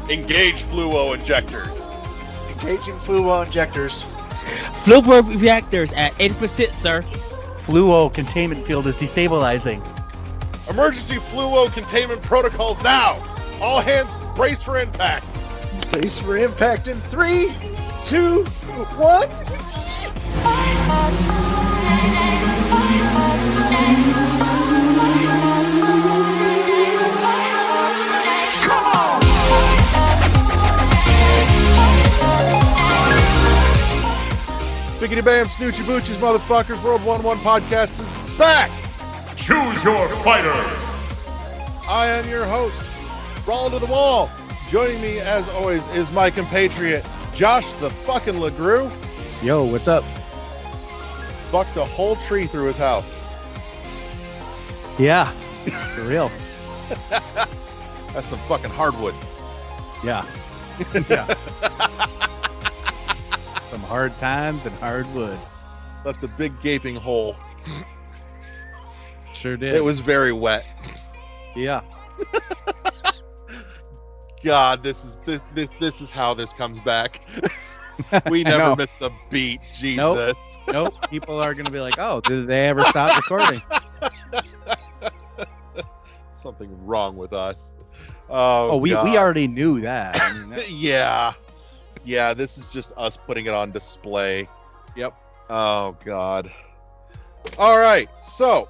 Engage fluo injectors. Engaging fluo injectors. Fluo reactors at 80%, sir. Fluo containment field is destabilizing. Emergency fluo containment protocols now. All hands brace for impact. Brace for impact in 3, 2, 1. Biggity bam, snoochie boochies, motherfuckers. World 1-1 podcast is back. Choose your fighter. I am your host, Brawl to the Wall. Joining me, as always, is my compatriot, Josh the fucking LeGrew. Yo, what's up? Fucked a whole tree through his house. Yeah, for real. That's some fucking hardwood. Yeah. Yeah. Some hard times and hard wood. Left a big gaping hole. Sure did. It was very wet. Yeah. God, this is how this comes back. We never missed a beat. Jesus. Nope. People are gonna be like, "Oh, did they ever stop recording?" Something wrong with us. We already knew that. I mean, Yeah, this is just us putting it on display. Yep. Oh God. All right. So,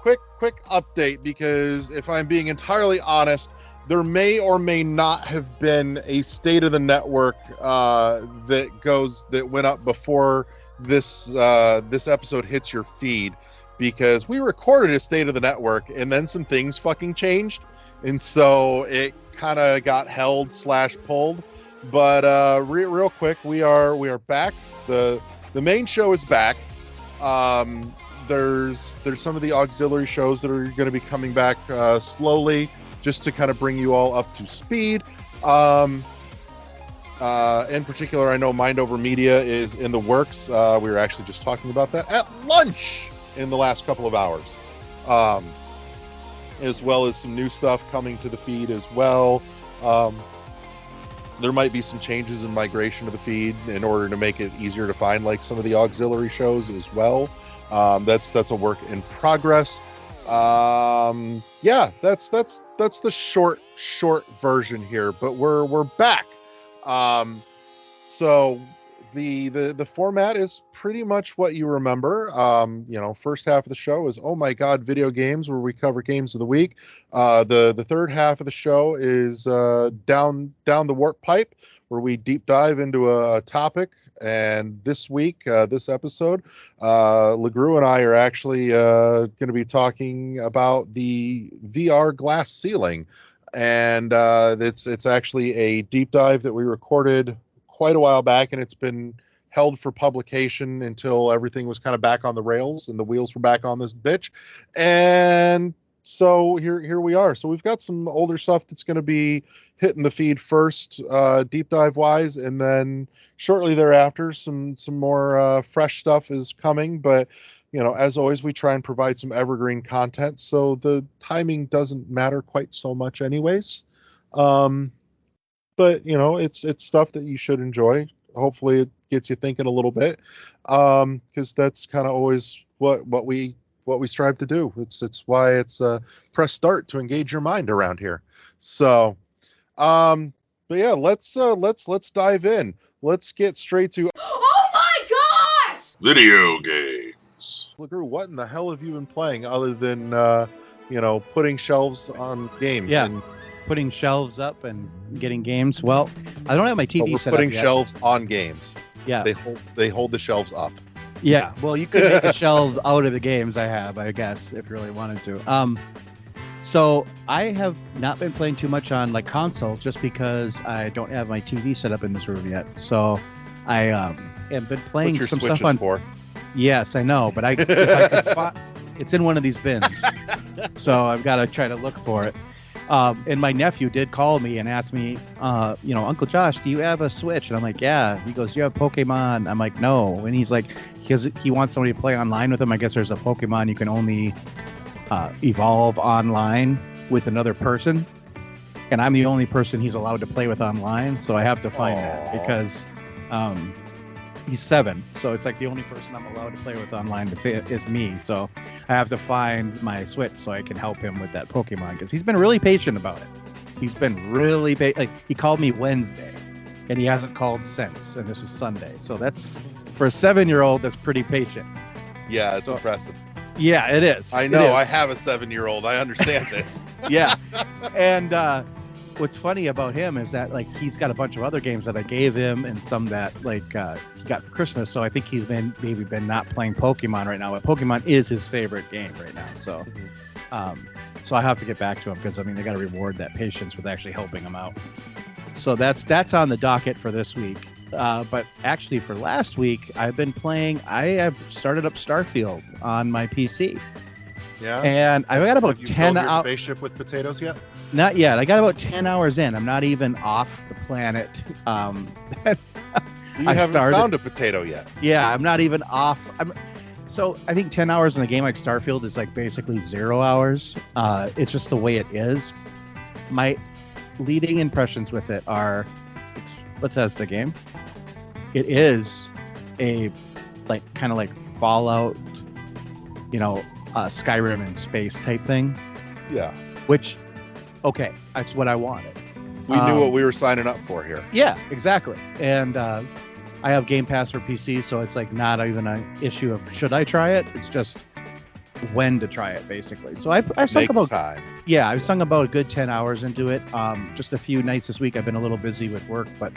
quick update, because if I'm being entirely honest, there may or may not have been a state of the network that went up before this episode hits your feed, because we recorded a state of the network and then some things fucking changed, and so it kind of got held / pulled. But real quick, we are back. The main show is back. There's some of the auxiliary shows that are going to be coming back slowly, just to kind of bring you all up to speed. In particular, I know Mind Over Media is in the works. We were actually just talking about that at lunch in the last couple of hours, as well as some new stuff coming to the feed as well. There might be some changes in migration of the feed in order to make it easier to find, like some of the auxiliary shows as well. That's a work in progress. Yeah, that's the short version here, but we're back. So the format is pretty much what you remember. First half of the show is Oh My God Video Games, where we cover games of the week. The third half of the show is down the warp pipe, where we deep dive into a topic. And this week, this episode, LeGrew and I are actually going to be talking about the VR glass ceiling. And it's actually a deep dive that we recorded quite a while back, and it's been held for publication until everything was kind of back on the rails and the wheels were back on this bitch. And so here we are. So we've got some older stuff that's going to be hitting the feed first, deep dive wise, and then shortly thereafter some more fresh stuff is coming. But as always, we try and provide some evergreen content, so the timing doesn't matter quite so much anyways. But it's stuff that you should enjoy. Hopefully it gets you thinking a little bit, because that's kind of always what we strive to do. It's why it's press start to engage your mind around here. So, but yeah, let's dive in. Let's get straight to. Oh my gosh! Video games. LeGrew, what in the hell have you been playing other than putting shelves on games? Yeah. And Putting shelves up and getting games. Well, I don't have my TV we're set putting up yet. shelves on games. Yeah. They hold the shelves up. Yeah. Well, you could make a shelf out of the games I have, I guess, if you really wanted to. So I have not been playing too much on like console, just because I don't have my TV set up in this room yet. So I have been playing What's your some Switches stuff on. for? Yes, I know, but if I could it's in one of these bins, so I've got to try to look for it. And my nephew did call me and ask me, Uncle Josh, do you have a Switch? And I'm like, yeah. He goes, do you have Pokemon? I'm like, no. And he's like, he wants somebody to play online with him. I guess there's a Pokemon you can only evolve online with another person. and I'm the only person he's allowed to play with online. So I have to find that Aw. because he's 7, so it's like the only person I'm allowed to play with online is me. So I have to find my Switch so I can help him with that Pokemon because he's been really patient about it. He's been really like he called me Wednesday, and he hasn't called since, and this is Sunday. So that's for a 7-year-old. That's pretty patient. Yeah, it's So- impressive. Yeah, it is. I It know. is. I have a 7-year-old. I understand this. Yeah, and what's funny about him is that like he's got a bunch of other games that I gave him and some that like he got for Christmas. So I think he's maybe been not playing Pokemon right now. But Pokemon is his favorite game right now. So so I have to get back to him because I mean they got to reward that patience with actually helping him out. So that's on the docket for this week. But actually for last week I've been playing. I have started up Starfield on my PC. Yeah. And I've got about Have you 10 filled your hours. spaceship with potatoes yet? Not yet. I got about 10 hours in. I'm not even off the planet. You I haven't started- found a potato yet. Yeah, I'm not even off. So I think 10 hours in a game like Starfield is like basically 0 hours. It's just the way it is. My leading impressions with it are it's Bethesda game. It is a like kind of like Fallout, Skyrim in space type thing, Yeah. which, okay, that's what I wanted. We knew what we were signing up for here. Yeah, exactly. And I have Game Pass for PC, so it's like not even an issue of should I try it. It's just when to try it, basically. So I've sunk Make about time. I've sunk about a good 10 hours into it. Just a few nights this week. I've been a little busy with work, but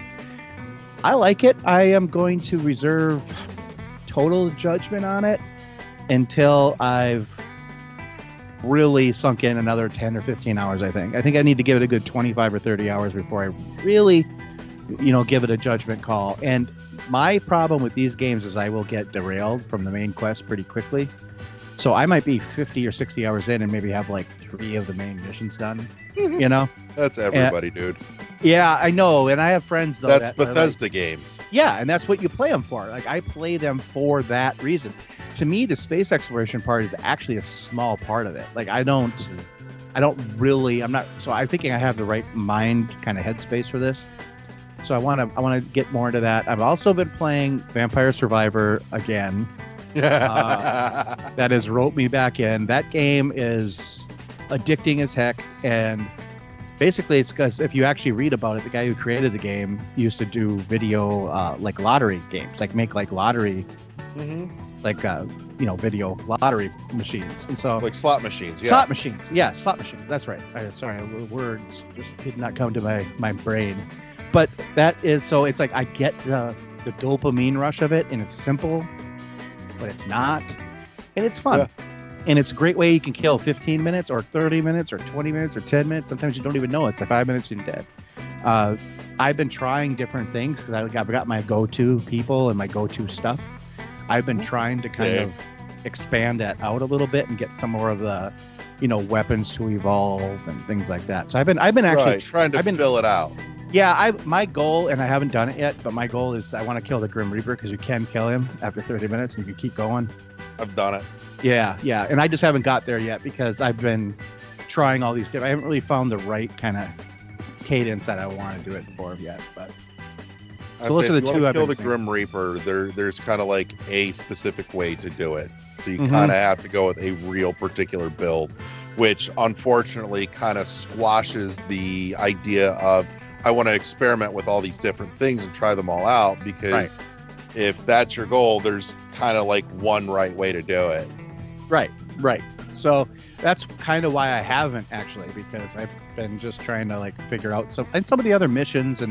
I like it. I am going to reserve total judgment on it until I've really sunk in another 10 or 15 hours. I think I need to give it a good 25 or 30 hours before I really give it a judgment call. And my problem with these games is I will get derailed from the main quest pretty quickly, so I might be 50 or 60 hours in and maybe have like 3 of the main missions done. That's everybody, dude. Yeah, I know. And I have friends though That's that are like, Bethesda games. yeah, and that's what you play them for. Like I play them for that reason. To me, the space exploration part is actually a small part of it. Like I'm not. So I'm thinking I have the right mind kind of headspace for this. So I want to get more into that. I've also been playing Vampire Survivor again. That has roped me back in. That game is addicting as heck, and basically it's because if you actually read about it, the guy who created the game used to do video like lottery games, like make like lottery Mhm. like video lottery machines. And so Like slot machines. Yeah. slot machines, slot machines, that's right. Sorry, words just did not come to my brain. But that is, so it's like I get the dopamine rush of it, and it's simple, but it's not, and it's fun. Yeah. And it's a great way you can kill 15 minutes or 30 minutes or 20 minutes or 10 minutes. Sometimes you don't even know. It's like 5 minutes and you're dead. I've been trying different things because I've got my go-to people and my go-to stuff. I've been trying to kind Same. of expand that out a little bit and get some more of the, weapons to evolve and things like that. So I've been actually Right, trying to I've been- fill it out. Yeah, my goal, and I haven't done it yet, but my goal is I want to kill the Grim Reaper because you can kill him after 30 minutes and you can keep going. I've done it. Yeah, and I just haven't got there yet because I've been trying all these different. I haven't really found the right kind of cadence that I want to do it for yet. But I So those say are if the you two wanna I've kill been the Grim Reaper. There's kind of like a specific way to do it. So you Mhm. kind of have to go with a real particular build, which unfortunately kind of squashes the idea of I want to experiment with all these different things and try them all out, because Right. if that's your goal, there's kind of like one right way to do it. right. So that's kind of why I haven't actually, because I've been just trying to like figure out some of the other missions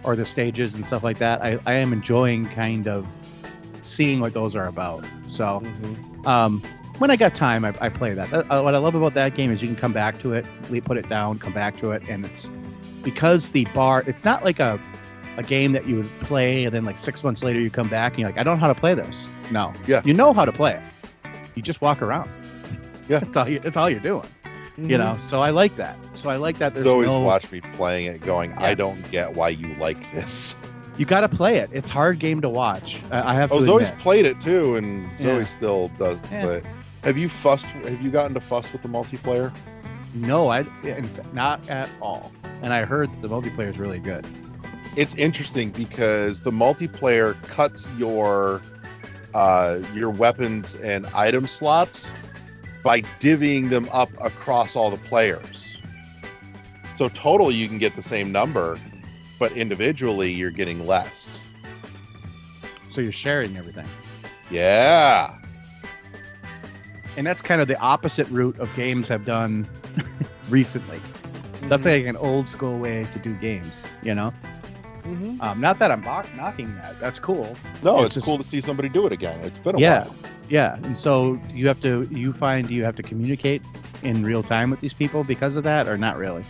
or the stages and stuff like that. I am enjoying kind of seeing what those are about. So when I got time, I play that. What I love about that game is you can come back to it, put it down, come back to it, and it's because it's not like a game that you would play and then like 6 months later you come back and you're like, I don't know how to play this. No. Yeah. You know how to play it. You just walk around. Yeah. That's all you're doing. So I like that. There's Zoe's no, watched me playing it going, Yeah. I don't get why you like this. you got to play it. It's a hard game to watch. I have to Oh, Zoe's admit. played it too, and Yeah. Zoe still does. Yeah. But have you gotten to fuss with the multiplayer? No, in fact, not at all. and I heard that the multiplayer is really good. It's interesting because the multiplayer cuts your weapons and item slots by divvying them up across all the players. So total you can get the same number, but individually you're getting less. So you're sharing everything. Yeah. And that's kind of the opposite route of games have done recently. That's like an old school way to do games, you know? Mm-hmm. Not that I'm knocking that. That's cool. No, It's it's just- cool to see somebody do it again. It's been a Yeah. while. Yeah. And so you have to communicate in real time with these people because of that, or not really?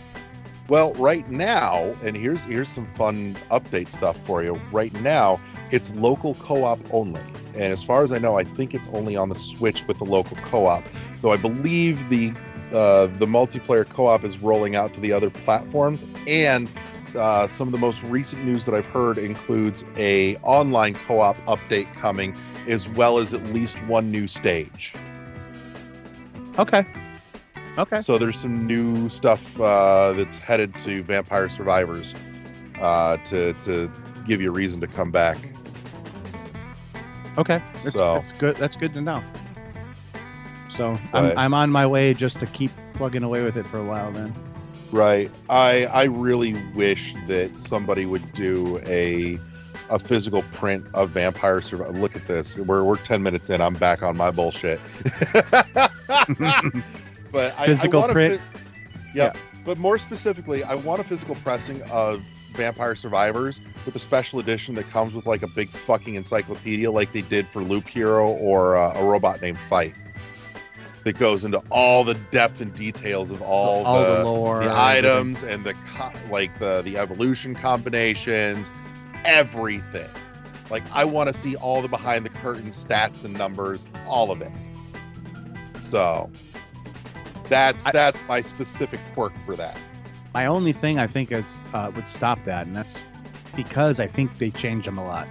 Well, right now, and here's some fun update stuff for you. Right now, it's local co-op only. And as far as I know, I think it's only on the Switch with the local co-op. Though I believe the multiplayer co-op is rolling out to the other platforms. And some of the most recent news that I've heard includes a online co-op update coming, as well as at least one new stage. Okay. So there's some new stuff that's headed to Vampire Survivors to give you a reason to come back. Okay. So- That's good. That's good to know. So But- I'm on my way just to keep plugging away with it for a while then. Right. I really wish that somebody would do a physical print of Vampire Survivor. Look at this. We're 10 minutes in. I'm back on my bullshit. But Physical I want print? Yep. But more specifically, I want a physical pressing of Vampire Survivors with a special edition that comes with like a big fucking encyclopedia like they did for Loop Hero or A Robot Named Fight. That goes into all the depth and details of all the lore, the items and the evolution combinations, everything. Like I want to see all the behind the curtain stats and numbers, all of it. So that's my specific quirk for that. My only thing I think is would stop that, and that's because I think they change them a lot.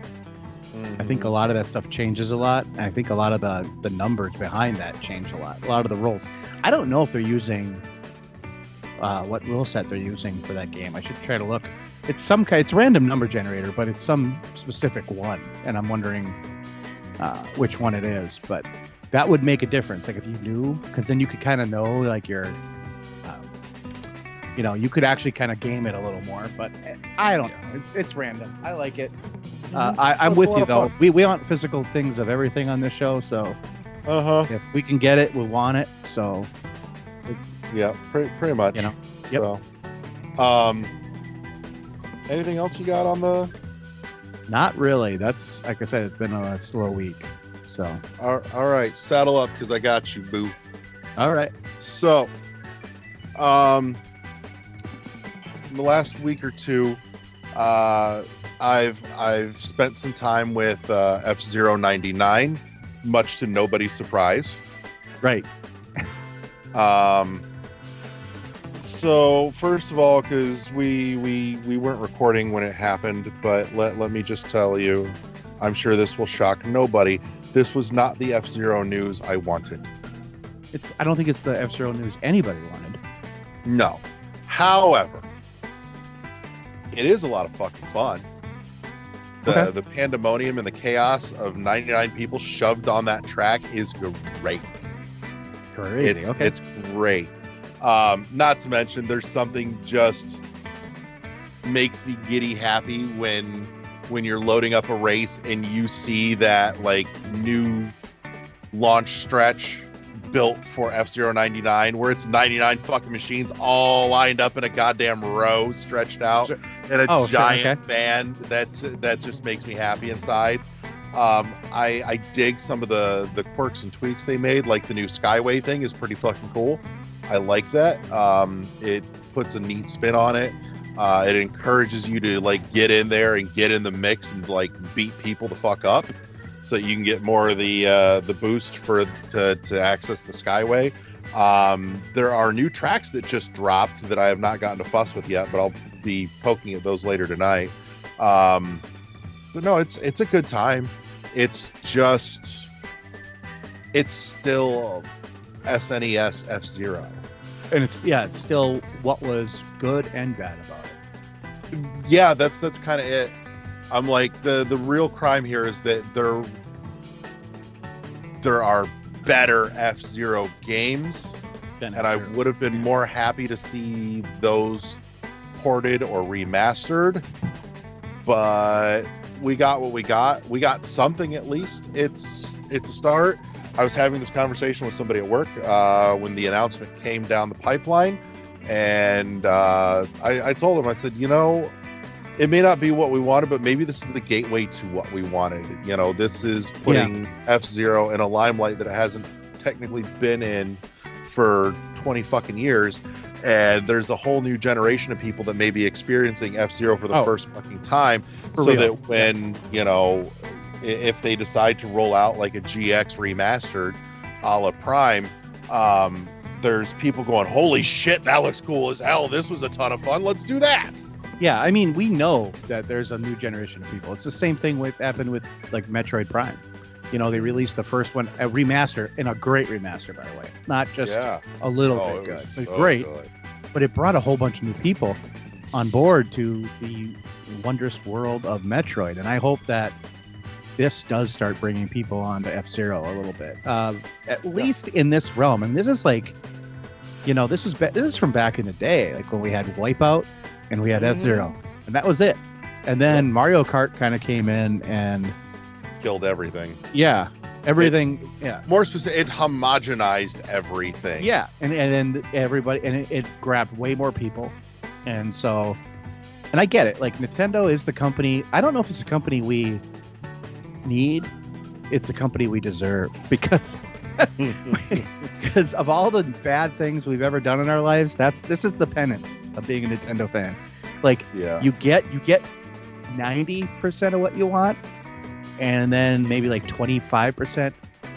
I think a lot of that stuff changes a lot, and I think a lot of the numbers behind that change a lot. A lot of the rules. I don't know if they're using what rule set they're using for that game. I should try to look. It's it's random number generator, but it's some specific one, and I'm wondering which one it is. But that would make a difference. Like if you knew, because then you could kind of know like your. You could actually kind of game it a little more, but I don't know. It's random. I like it. I'm It's with a lot you of though. fun. We want physical things of everything on this show, so if we can get it, we want it. So Yeah, pretty much. Yep. So, anything else you got on the? not really. That's like I said, it's been a slow week. So All right, saddle up because I got you, boo. all right. So, in the last week or two, I've spent some time with F-Zero 99, much to nobody's surprise. Right. So first of all, because we weren't recording when it happened, but let me just tell you, I'm sure this will shock nobody. This was not the F-Zero news I wanted. I don't think it's the F-Zero news anybody wanted. No. However, it is a lot of fucking fun. The pandemonium and the chaos of 99 people shoved on that track is great. Crazy. It's great. Not to mention, there's something just makes me giddy happy when you're loading up a race and you see that like new launch stretch built for F-Zero 99 where it's 99 fucking machines all lined up in a goddamn row stretched out in a giant van that just makes me happy inside. I dig some of the quirks and tweaks they made, like the new Skyway thing is pretty fucking cool. I like that. It puts a neat spin on it. It encourages you to like get in there and get in the mix and like beat people the fuck up, so you can get more of the boost to access the Skyway. There are new tracks that just dropped that I have not gotten to fuss with yet, but I'll be poking at those later tonight. But no, it's a good time. It's still SNES F-Zero. And it's still what was good and bad about it. Yeah, that's kind of it. I'm like, the real crime here is that there are better F-Zero games, Then and I would have been more happy to see those ported or remastered, but we got what we got. We got something, at least. It's a start. I was having this conversation with somebody at work when the announcement came down the pipeline, and I told him, I said, it may not be what we wanted, but maybe this is the gateway to what we wanted. This is putting F-Zero in a limelight that it hasn't technically been in for 20 fucking years, and there's a whole new generation of people that may be experiencing F-Zero for the first fucking time, so real. that when if they decide to roll out like a GX remastered a la Prime, there's people going, holy shit, that looks cool as hell, this was a ton of fun, let's do that. Yeah, I mean, we know that there's a new generation of people. It's the same thing happened with like Metroid Prime. They released the first one, a remaster, and a great remaster, by the way, not just a little bit good. It was great, good. But it brought a whole bunch of new people on board to the wondrous world of Metroid, and I hope that this does start bringing people onto F-Zero a little bit, at least in this realm. And this is like, this is from back in the day, like when we had Wipeout and we had F-Zero, and that was it. And then Mario Kart kind of came in and killed everything. Yeah, everything. More specific, it homogenized everything. Yeah, and then everybody, and it grabbed way more people, and so, and I get it. Like Nintendo is the company. I don't know if it's a company we need. It's a company we deserve, because of all the bad things we've ever done in our lives. This is the penance of being a Nintendo fan. Like, you get 90% of what you want, and then maybe like 25%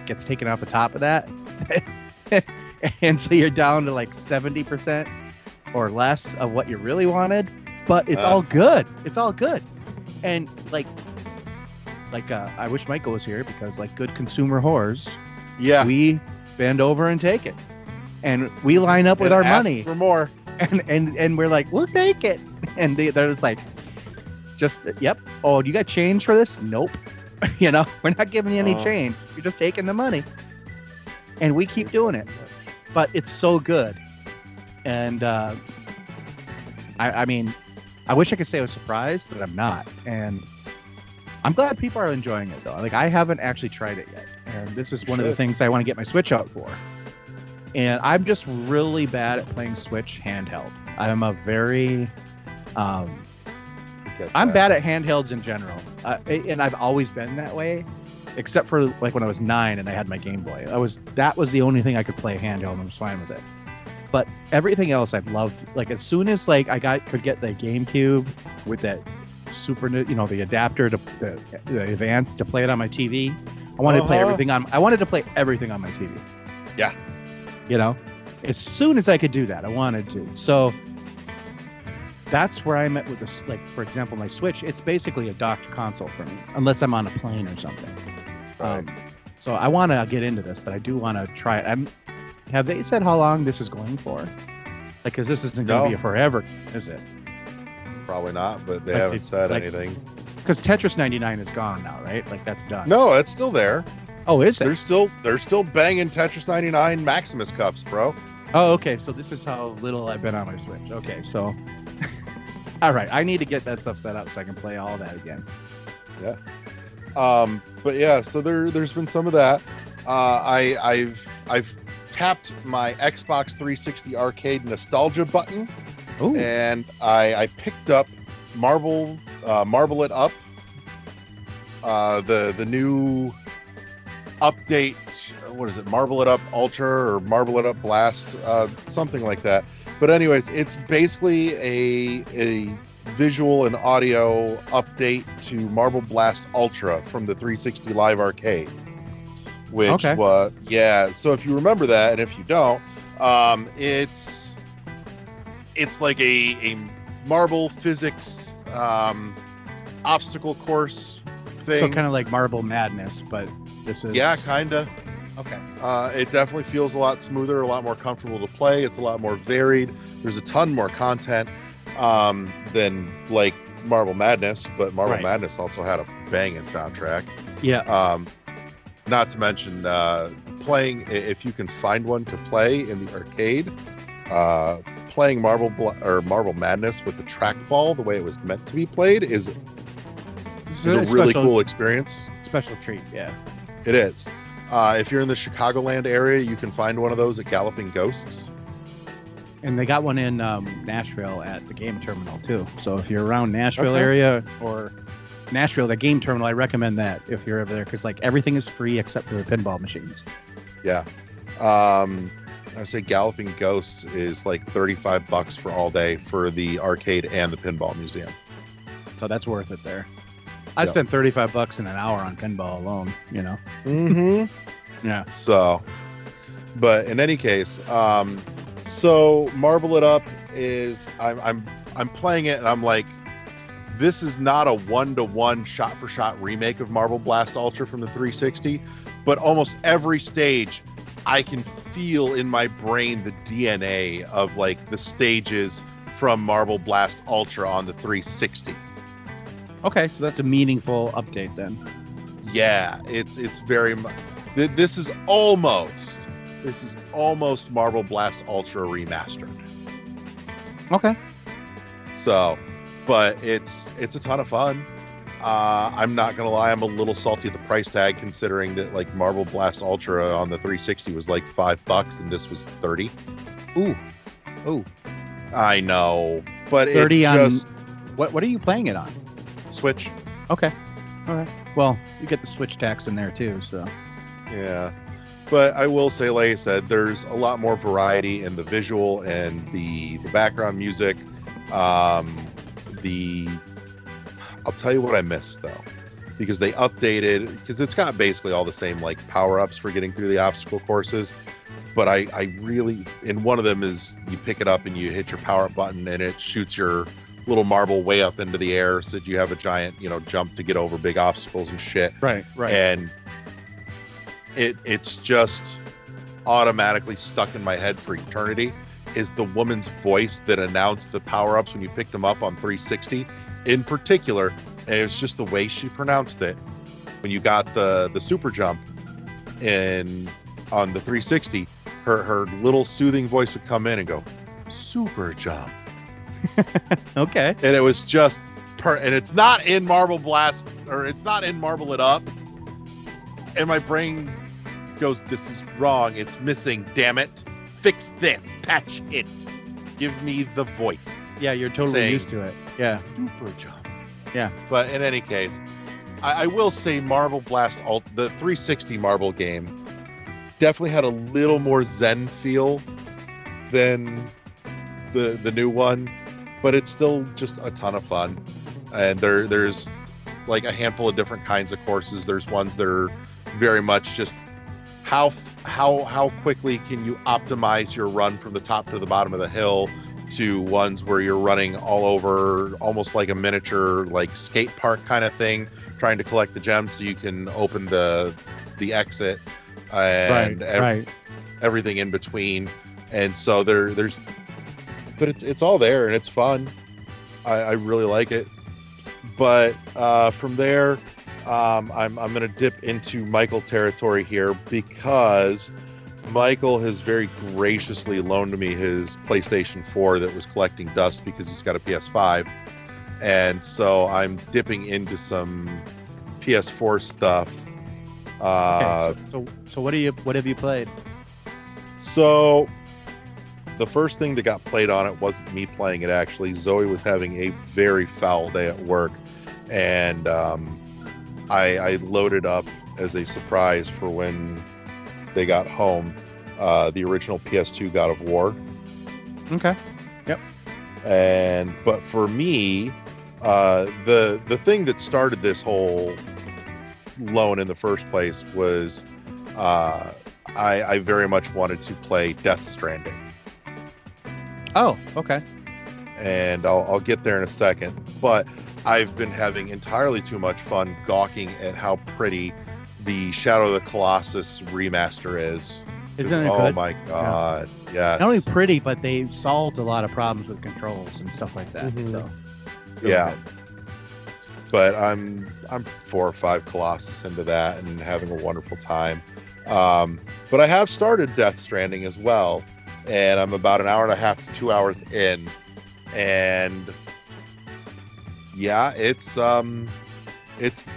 gets taken off the top of that. And so you're down to like 70% or less of what you really wanted, but it's all good. It's all good. And like I wish Michael was here, because like good consumer whores, we bend over and take it, and we line up with our money for more, and we're like, we'll take it, and they're just like, yep. Oh, do you got change for this? Nope. We're not giving you any change. You're just taking the money, and we keep doing it. But it's so good, and I mean, I wish I could say I was surprised, but I'm not, and I'm glad people are enjoying it though. Like, I haven't actually tried it yet, and this is one of the things I want to get my Switch out for. And I'm just really bad at playing Switch handheld. I'm a very I'm bad at handhelds in general, and I've always been that way, except for like when I was 9 and I had my Game Boy. That was the only thing I could play handheld, and I was fine with it. But everything else I've loved. Like, as soon as like could get the GameCube with that the adapter to the Advance to play it on my TV, I wanted to play everything on. I wanted to play everything on my TV. Yeah. As soon as I could do that, I wanted to. So that's where I'm at with this. Like, for example, my Switch, it's basically a docked console for me, unless I'm on a plane or something. Right. So I want to get into this, but I do want to try it. Have they said how long this is going for? Like, because this isn't going to be a forever, is it? Probably not, but they haven't said anything. Because Tetris 99 is gone now, right? Like, that's done. No, it's still there. Oh, is it? They're still banging Tetris 99 Maximus cups, bro. Oh, okay. So this is how little I've been on my Switch. Okay, so all right, I need to get that stuff set up so I can play all that again. Yeah. But yeah, so there's been some of that. I've tapped my Xbox 360 arcade nostalgia button. Ooh. And I picked up Marble It Up, the new update. What is it? Marble It Up Ultra or Marble It Up Blast, something like that. But anyways, it's basically a visual and audio update to Marble Blast Ultra from the 360 Live Arcade. Which was so if you remember that, and if you don't, it's like a marble physics obstacle course thing. So kind of like Marble Madness, but this is... Yeah, kind of. Okay. It definitely feels a lot smoother, a lot more comfortable to play. It's a lot more varied. There's a ton more content than like Marble Madness, but Marble Right. Madness also had a banging soundtrack. Yeah. Not to mention playing, if you can find one to play in the arcade, playing Marble Madness with the trackball the way it was meant to be played is a really cool experience. Special treat. Yeah. It is. If you're in the Chicagoland area, you can find one of those at Galloping Ghosts. And they got one in Nashville at the game terminal too. So if you're around Nashville Okay. area or Nashville, the game terminal, I recommend that if you're over there because like everything is free except for the pinball machines. Yeah. I say Galloping Ghosts is like $35 for all day for the arcade and the pinball museum. So that's worth it there. I Yep. spent $35 in an hour on pinball alone. You know. Mm-hmm. Yeah. So, but in any case, so Marble It Up is I'm playing it and I'm like, this is not a 1-to-1 shot-for-shot remake of Marble Blast Ultra from the 360, but almost every stage I can feel in my brain the DNA of like the stages from Marble Blast Ultra on the 360. Okay, so that's a meaningful update then. Yeah, it's very much. This is almost Marble Blast Ultra remastered. Okay. So, but it's a ton of fun. I'm not gonna lie, I'm a little salty at the price tag considering that like Marble Blast Ultra on the 360 was like $5 and this was $30. Ooh. I know, but 30 it on just what are you playing it on? Switch. Okay. All right. Well, you get the Switch tax in there too, so. Yeah. But I will say, like I said, there's a lot more variety in the visual and the background music. I'll tell you what I missed though, because they updated, because it's got basically all the same like power-ups for getting through the obstacle courses. But I really, in one of them is you pick it up and you hit your power-up button and it shoots your little marble way up into the air so that you have a giant, jump to get over big obstacles and shit. Right. And it's just automatically stuck in my head for eternity is the woman's voice that announced the power-ups when you picked them up on 360 in particular, and it's just the way she pronounced it when you got the super jump on the 360. Her little soothing voice would come in and go, super jump. Okay. And it was just and it's not in Marble Blast, or it's not in Marble It Up, and my brain goes, this is wrong, it's missing, damn it, fix this, patch it, give me the voice. Yeah, you're totally Saying, used to it. Yeah. super jump. Yeah. But in any case, I will say Marble Blast the 360 Marble game definitely had a little more zen feel than the new one, but it's still just a ton of fun. And there's like a handful of different kinds of courses. There's ones that are very much just how quickly can you optimize your run from the top to the bottom of the hill, to ones where you're running all over almost like a miniature like skate park kind of thing, trying to collect the gems so you can open the exit, and everything in between. And so there's but it's all there and it's fun. I really like it. But from there, I'm going to dip into Michael territory here, because Michael has very graciously loaned me his PlayStation 4 that was collecting dust because he's got a PS5. And so I'm dipping into some PS4 stuff. Okay, so what have you played? So the first thing that got played on it wasn't me playing it, actually. Zoe was having a very foul day at work, and I loaded up as a surprise for when they got home the original PS2 God of War. Okay. Yep. But for me, the thing that started this whole loan in the first place was I very much wanted to play Death Stranding. Oh, okay. And I'll get there in a second. But I've been having entirely too much fun gawking at how pretty the Shadow of the Colossus remaster is. Isn't it Oh good? my god. Yes. Not only pretty, but they solved a lot of problems with controls and stuff like that. Mhm. So really Yeah. good. But I'm 4 or 5 Colossus into that and having a wonderful time. But I have started Death Stranding as well, and I'm about an hour and a half to 2 hours in, and yeah, it's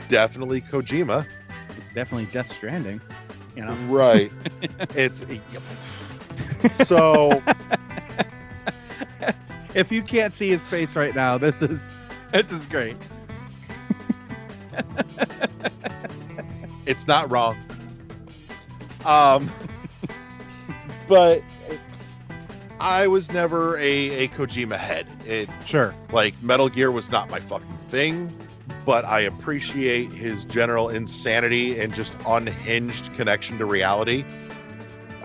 definitely Kojima. It's definitely Death Stranding. You know. Right. It's so If you can't see his face right now, this is great. it's not wrong. But I was never a Kojima head. Sure. Like, Metal Gear was not my fucking thing, but I appreciate his general insanity and just unhinged connection to reality.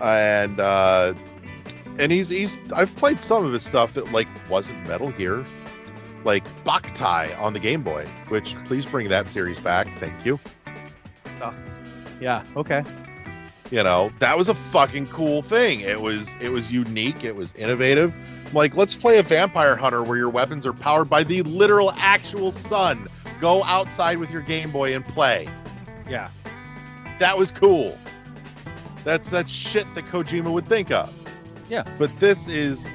And I've played some of his stuff that like wasn't Metal Gear, like Boktai on the Game Boy, which please bring that series back. Thank you. Yeah. Okay. You know, that was a fucking cool thing. It was unique. It was innovative. Like, let's play a Vampire Hunter where your weapons are powered by the literal actual sun. Go outside with your Game Boy and play. Yeah. That was cool. That's shit that Kojima would think of. Yeah. But this is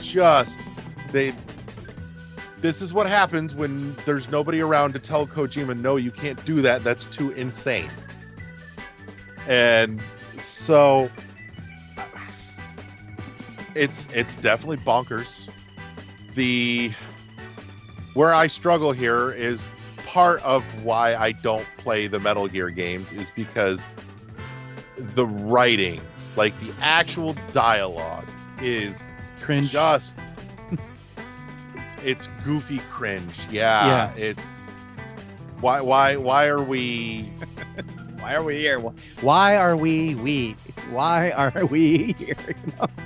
just this is what happens when there's nobody around to tell Kojima, no, you can't do that. That's too insane. And so it's definitely bonkers. Where I struggle here is part of why I don't play the Metal Gear games is because the writing, like the actual dialogue, is Cringe. just it's goofy cringe. Yeah. It's why are we Why are we here? Why are we? Why are we here?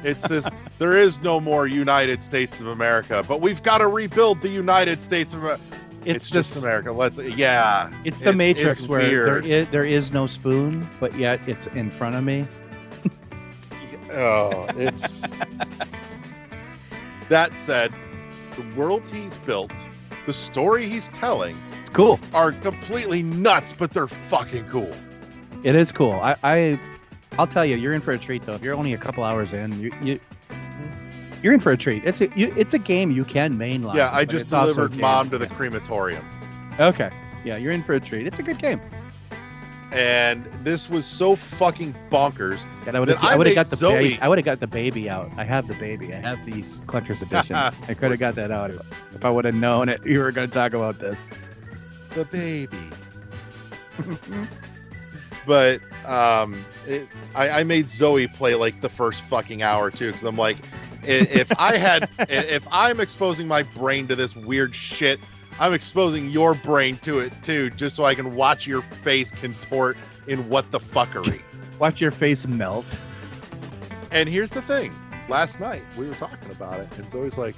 it's this there is no more United States of America, but we've got to rebuild the United States of America. It's just this, America. It's the Matrix it's where weird. there is no spoon, but yet it's in front of me. Oh, it's that said, the world he's built, the story he's telling It's cool. are completely nuts, but they're fucking cool. It is cool. I'll tell you, you're in for a treat though. If you're only a couple hours in, you're in for a treat. It's a game you can mainline. Yeah, I but just it's also a delivered game- Mom to the crematorium. Okay. Yeah, you're in for a treat. It's a good game. And this was so fucking bonkers. And I would Then have I made got the Zoe- baby. I would have got the baby out. I have the baby. I have these collector's edition. I could have got that out if I would have known it. You were going to talk about this. The baby. But I made Zoe play like the first fucking hour too, because I'm like, if I'm exposing my brain to this weird shit, I'm exposing your brain to it too, just so I can watch your face contort in what the fuckery. Watch your face melt. And here's the thing. Last night we were talking about it, and Zoe's like,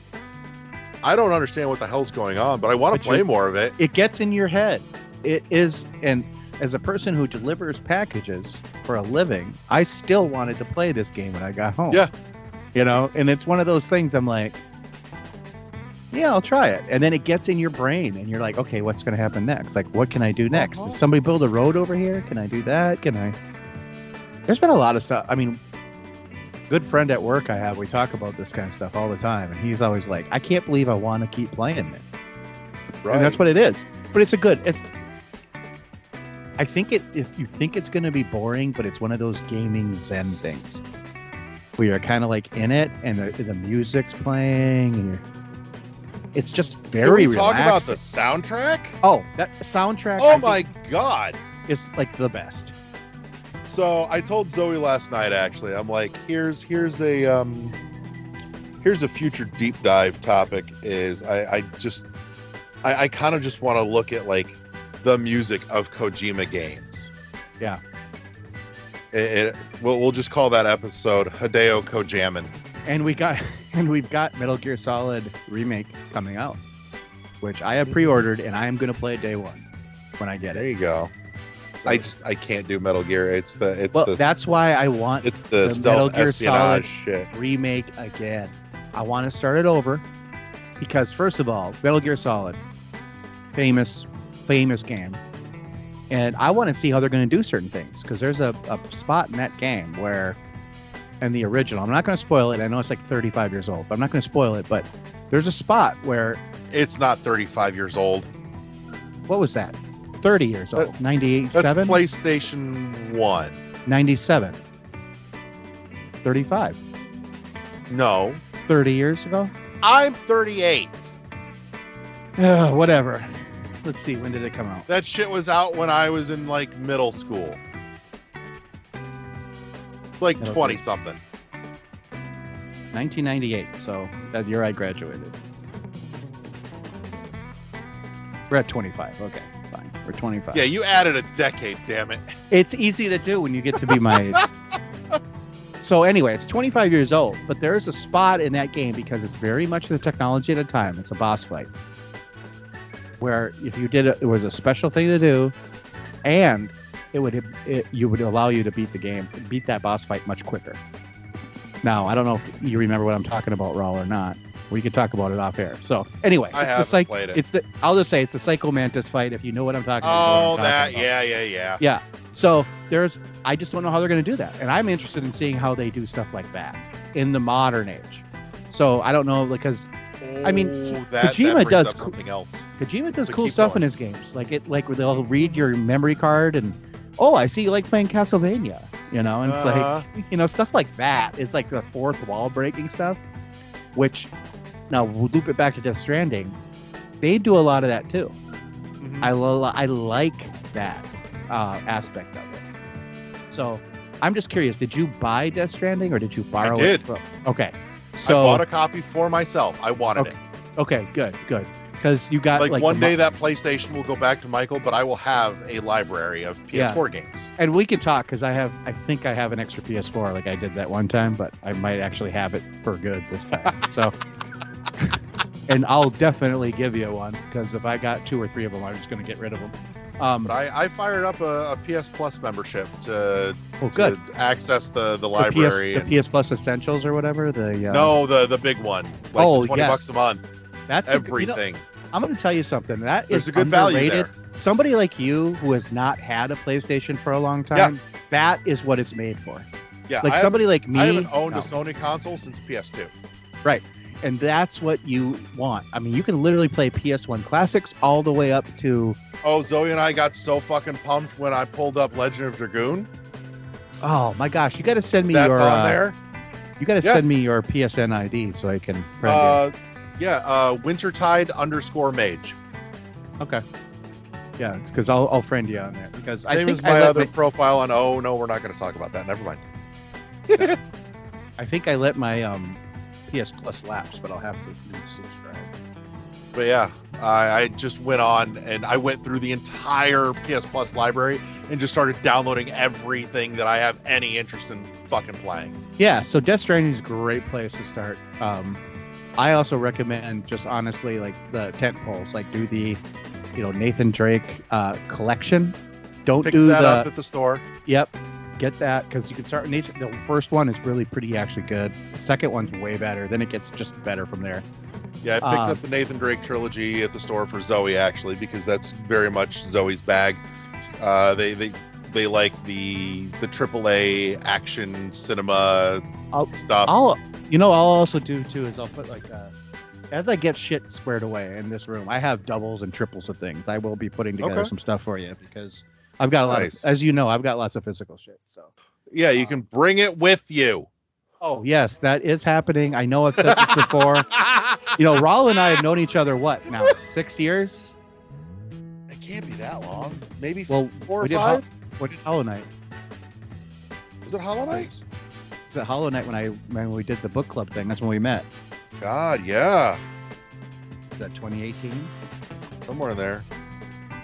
I don't understand what the hell's going on, but I want But to play you- more of it. It gets in your head. It is, and as a person who delivers packages for a living, I still wanted to play this game when I got home. Yeah. You know, and it's one of those things I'm like, yeah, I'll try it. And then it gets in your brain and you're like, okay, what's going to happen next? Like, what can I do next? Did somebody build a road over here? Can I do that? There's been a lot of stuff. I mean, good friend at work I have, we talk about this kind of stuff all the time. And he's always like, I can't believe I want to keep playing it. Right. And that's what it is. But I think if you think it's going to be boring, but it's one of those gaming zen things where you're kind of like in it and the music's playing and it's just very Can we talk about the relaxing. soundtrack? Oh, that soundtrack. Oh I my think god. is like the best. So I told Zoe last night, actually, I'm like, here's a future deep dive topic. Is I kind of just want to look at like the music of Kojima games. Yeah. We'll just call that episode Hideo Kojamin. And we've got Metal Gear Solid Remake coming out, which I have pre-ordered and I am going to play day one when I get There it. you go. I can't do Metal Gear. It's the that's why I want it's the the stealth Metal Gear espionage Solid shit. remake again. I want to start it over because first of all, Metal Gear Solid, famous game, and I want to see how they're going to do certain things because there's a spot in that game where, in the original, I'm not going to spoil it. I know it's like 35 years old, but I'm not going to spoil it. But there's a spot where It's not 35 years old. what was that? 30 years old, That's 97, PlayStation 1. 97, 35, No, 30 years ago. I'm 38. Whatever. Let's see, when did it come out? That shit was out when I was in like middle school. Like Middle 20 school. something. 1998. So that year I graduated. We're at 25. Okay, fine. We're 25. Yeah, you added a decade, damn it. It's easy to do when you get to be my age. So anyway, it's 25 years old, but there is a spot in that game because it's very much the technology at a time. It's a boss fight where if you did it, it was a special thing to do, and it would allow you to beat that boss fight much quicker. Now I don't know if you remember what I'm talking about, Raul, or not. We could talk about it off air. So anyway, I it's haven't the played it. I'll just say it's the Psycho Mantis fight. If you know what I'm talking about. Oh, you know what I'm that, talking about. yeah. Yeah. So I just don't know how they're going to do that. And I'm interested in seeing how they do stuff like that in the modern age. So I don't know, because I mean, that Kojima brings does up something else. Kojima does So cool keep stuff going. in his games. Like where they'll read your memory card and, oh, I see you like playing Castlevania, and it's Uh-huh. like, stuff like that. It's like the fourth wall breaking stuff, which now we'll loop it back to Death Stranding. They do a lot of that too. Mhm. I like that aspect of it. So I'm just curious, did you buy Death Stranding or did you borrow did. it? Okay. So I bought a copy for myself. I wanted Okay. it. okay, good. Because you got Like one the day that PlayStation will go back to Michael, but I will have a library of PS4 games. and we can talk because I think I have an extra PS4 like I did that one time, but I might actually have it for good this time. So, and I'll definitely give you one because if I got 2 or 3 of them, I'm just going to get rid of them. But I fired up a PS Plus membership to Good. access the The library. the PS Plus Essentials or whatever. No, the big one. Like Oh, the $20 yes. a month. That's Everything. I'm going to tell you something. That There's is a good value underrated. there. Somebody like you who has not had a PlayStation for a long time, that is what it's made for. Yeah, Like somebody like me, I haven't owned no. a Sony console since PS2. Right. And that's what you want. I mean, you can literally play PS1 classics all the way up to, Oh, Zoe and I got so fucking pumped when I pulled up Legend of Dragoon. oh my gosh, you got to send me That's your on there. You got to Yeah. send me your PSN ID so I can friend Wintertide _mage. you. Okay. Yeah, because I'll friend you on there because I Same think as my let other profile on. Oh no, we're not going to talk about that. Never mind. I think I let my PS Plus lapse, but I'll have to resubscribe. But yeah, I just went on and I went through the entire PS Plus library and just started downloading everything that I have any interest in fucking playing. Yeah, so Death Stranding is a great place to start. I also recommend just honestly like the tent poles, like do the, Nathan Drake collection. Don't Pick do that the. up at the store. Yep, get that because you can start with Nathan. The first one is really pretty actually good. The second one's way better. Then it gets just better from there. Yeah, I picked up the Nathan Drake trilogy at the store for Zoe actually because that's very much Zoe's bag. They like the AAA action cinema stuff. I'll also do too is I'll put like as I get shit squared away in this room, I have doubles and triples of things. I will be putting together Okay. some stuff for you because I've got a lot Nice. of, as you know, I've got lots of physical shit. So Yeah, you can bring it with you. oh yes, that is happening. I know I've said this before. Raul and I have known each other what now 6 years. It can't be that long. Maybe Well, 4 or we did 5. What did Hollow Knight? Was it Hollow Knight? Was it Hollow Knight when we did the book club thing? That's when we met. God, yeah, Was that 2018? somewhere in there.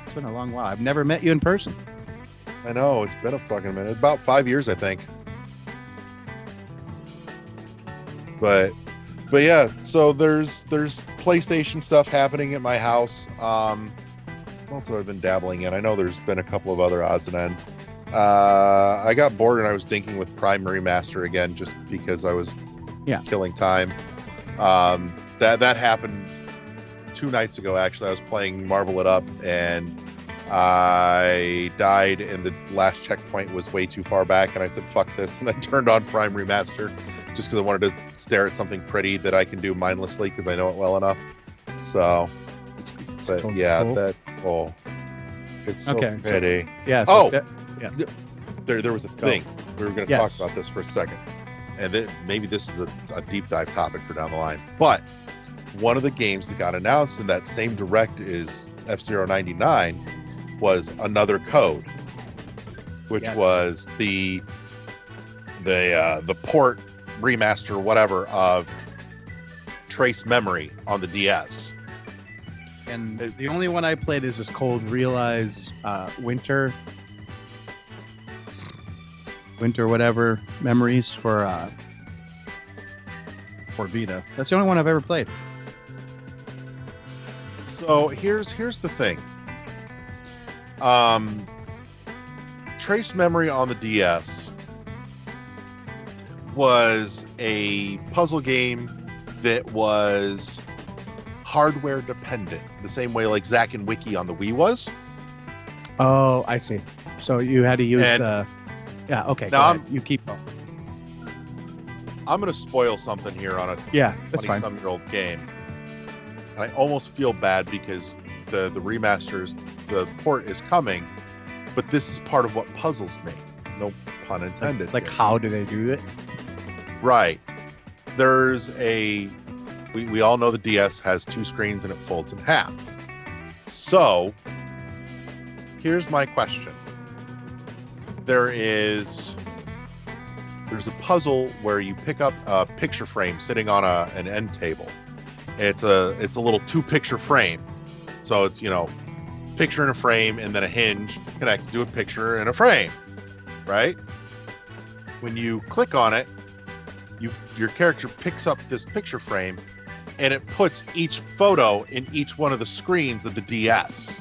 It's been a long while. I've never met you in person. I know it's been a fucking minute. About 5 years, I think. But yeah. So there's PlayStation stuff happening at my house. else have I been dabbling in? I know there's been a couple of other odds and ends. I got bored and I was dinking with Prime Remaster again, just because I was killing time. That happened 2 nights ago. Actually, I was playing Marvel It Up and I died, and the last checkpoint was way too far back, and I said fuck this, and I turned on Prime Remaster just because I wanted to stare at something pretty that I can do mindlessly because I know it well enough. So, but Cool. it's so Okay, so- petty. Yeah. Oh! Yeah. There was a thing. We were going to Yes. talk about this for a second, and then maybe this is a deep dive topic for down the line. But one of the games that got announced in that same direct is F-Zero 99 was Another Code, which Yes. was the port remaster whatever of Trace Memory on the DS. And the only one I played is this Cold Realize Winter whatever memories for Vita. That's the only one I've ever played. So here's the thing. Trace Memory on the DS was a puzzle game that was hardware dependent, the same way like Zack and Wiki on the Wii was. Oh, I see. So you had to use And- the. Yeah. Okay. Now Go ahead. You keep going. I'm going to spoil something here on a Yeah, that's fine. 20-some-year-old game. And I almost feel bad because the remasters, the port is coming, but this is part of what puzzles make. No pun intended. Like here. how do they do it? Right. There's we all know the DS has 2 screens and it folds in half. So, here's my question. There's a puzzle where you pick up a picture frame sitting on an end table. It's a little 2-picture frame. So it's, picture and a frame and then a hinge connected to a picture and a frame, right? When you click on it, your character picks up this picture frame and it puts each photo in each one of the screens of the DS.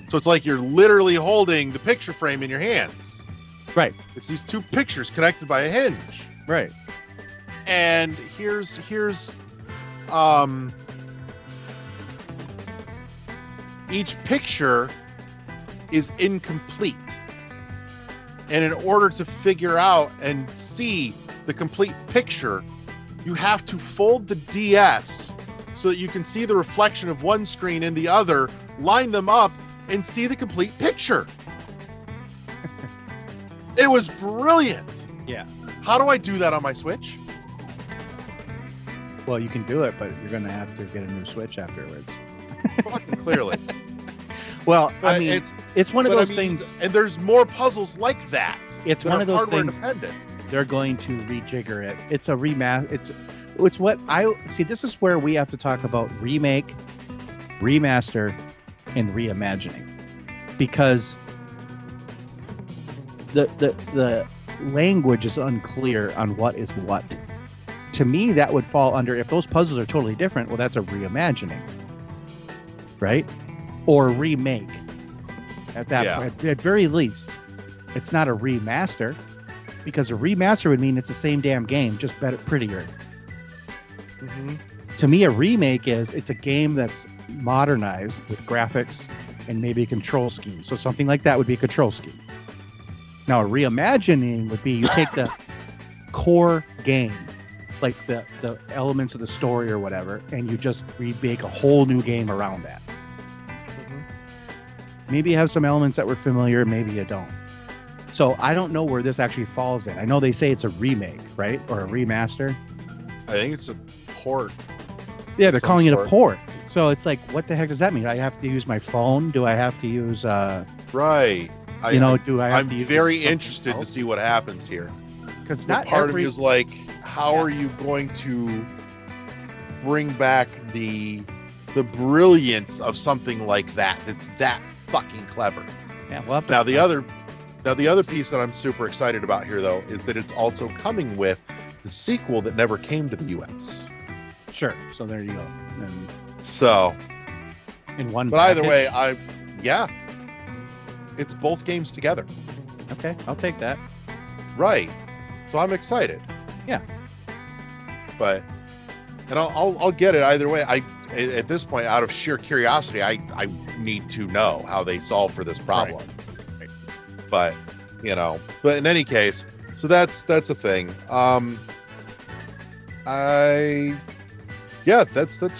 So it's like you're literally holding the picture frame in your hands. Right. It's these 2 pictures connected by a hinge. Right. And here's each picture is incomplete. And in order to figure out and see the complete picture, you have to fold the DS so that you can see the reflection of one screen in the other, line them up, and see the complete picture. It was brilliant. Yeah. How do I do that on my Switch? Well, you can do it, but you're gonna have to get a new Switch afterwards. Fucking clearly. Well, But I mean, it's one of those things. And there's more puzzles like that. It's that one are of those hardware things. dependent. They're going to rejigger it. It's a rematch. It's what I see. This is where we have to talk about remake, remaster, and reimagining, because the language is unclear on what is what. To me, that would fall under, if those puzzles are totally different, well, that's a reimagining, right? Or remake. At that point, at very least, it's not a remaster, because a remaster would mean it's the same damn game, just better, prettier. Mm-hmm. To me, a remake it's a game that's modernized with graphics and maybe a control scheme. So something like that would be a control scheme. Now, a reimagining would be you take the core game, like the elements of the story or whatever, and you just remake a whole new game around that. Maybe you have some elements that were familiar, maybe you don't. So I don't know where this actually falls in. I know they say it's a remake, right? Or a remaster. I think it's a port. Yeah, they're Some calling it a sort. port. So it's like, what the heck does that mean? Do I have to use my phone? Do I have to use, Right. do I have I'm to use very something interested to else? see what happens here. Because But not part of every... me is like, how are you going to bring back the brilliance of something like that? That's that fucking clever. Yeah, we'll have to- Now the other piece that I'm super excited about here though is that it's also coming with the sequel that never came to the US. Sure. So there you go. And So, in one but either way, package. yeah, it's both games together. Okay, I'll take that. Right. So I'm excited. Yeah. But, and I'll get it either way. At this point, out of sheer curiosity, I need to know how they solve for this problem. Right. But, but in any case, so that's a thing. That's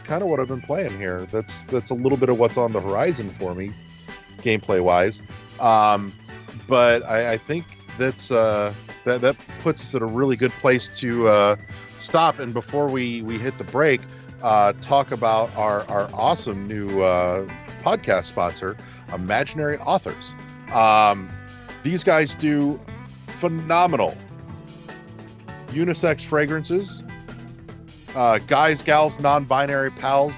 kind of what I've been playing here. That's a little bit of what's on the horizon for me, gameplay wise. But I think that puts us at a really good place to stop. And before we hit the break, talk about our awesome new podcast sponsor, Imaginary Authors. These guys do phenomenal unisex fragrances. Guys, gals, non-binary pals,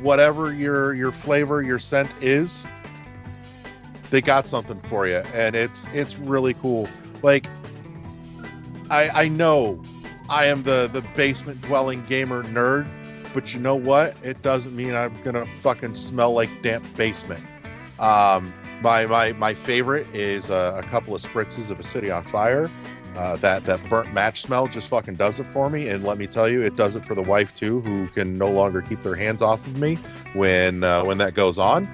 whatever your flavor, your scent is, they got something for you, and it's really cool. Like, I know I am the basement dwelling gamer nerd, but you know what? It doesn't mean I'm gonna fucking smell like damp basement. My favorite is a couple of spritzes of A City on Fire. That burnt match smell just fucking does it for me, and let me tell you, it does it for the wife too, who can no longer keep their hands off of me when that goes on.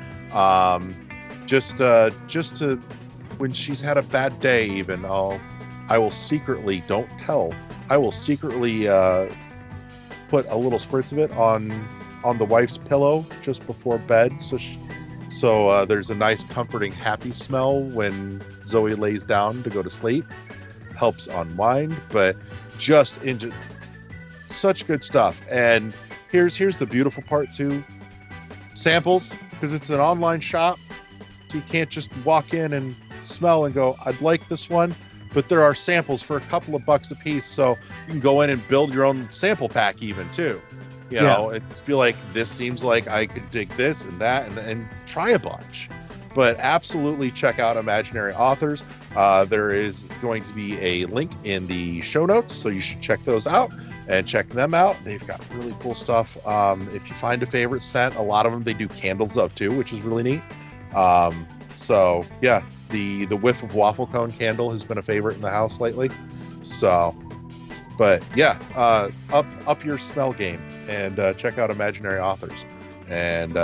Just to when she's had a bad day, even I will secretly, don't tell, I will secretly put a little spritz of it on the wife's pillow just before bed, so there's a nice comforting happy smell when Zoe lays down to go to sleep. Helps unwind, but just into such good stuff. And here's the beautiful part too, samples, because it's an online shop, so you can't just walk in and smell and go, I'd like this one, but there are samples for a couple of bucks a piece, so you can go in and build your own sample pack even too, you know, and just feel like this seems like I could dig this and that and try a bunch. But absolutely check out Imaginary Authors. There is going to be a link in the show notes, so you should check those out and check them out. They've got really cool stuff. If you find a favorite scent, a lot of them they do candles of too, which is really neat. So yeah, the whiff of waffle cone candle has been a favorite in the house lately. So, but yeah, up your smell game and check out Imaginary Authors. And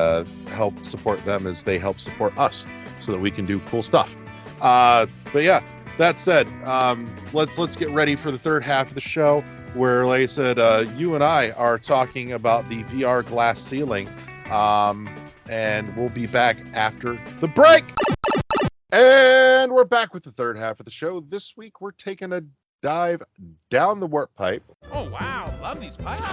help support them as they help support us so that we can do cool stuff. But yeah, that said, let's get ready for the third half of the show where, like I said, you and I are talking about the VR glass ceiling, and we'll be back after the break. And we're back with the third half of the show. This week we're taking a dive down the warp pipe. Oh wow, love these pipes.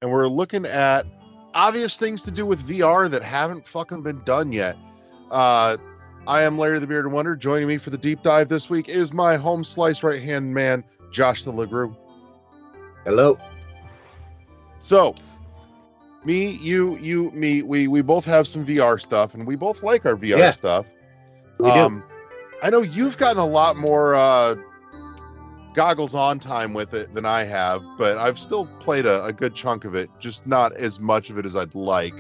And we're looking at obvious things to do with VR that haven't fucking been done yet. I am Larry the Bearded Wonder. Joining me for the deep dive this week is my home slice right-hand man, Josh the LeGroux. Hello. So, me, we both have some VR stuff, and we both like our VR stuff. We do. I know you've gotten a lot more goggles on time with it than I have, but I've still played a good chunk of it, just not as much of it as I'd like.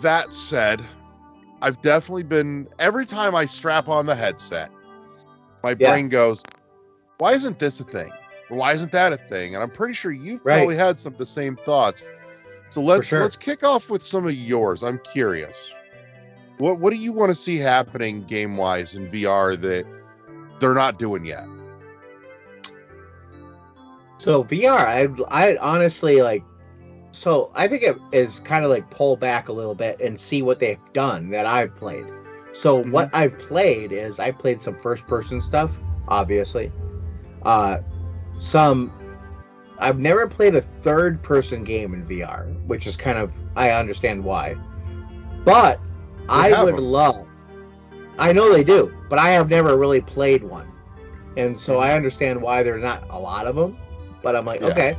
That said, I've definitely been, every time I strap on the headset, my brain goes, why isn't this a thing? Or why isn't that a thing? And I'm pretty sure you've probably had some of the same thoughts. So let's kick off with some of yours. I'm curious. What do you want to see happening game-wise in VR that they're not doing yet? So VR, I honestly like. So I think it is kind of like pull back a little bit and see what they've done that I've played. So what I've played is I played some first-person stuff, obviously. I've never played a third-person game in VR, which is kind of, I understand why. But I would love. I know they do, but I have never really played one, and so I understand why there's not a lot of them. But I'm like, okay.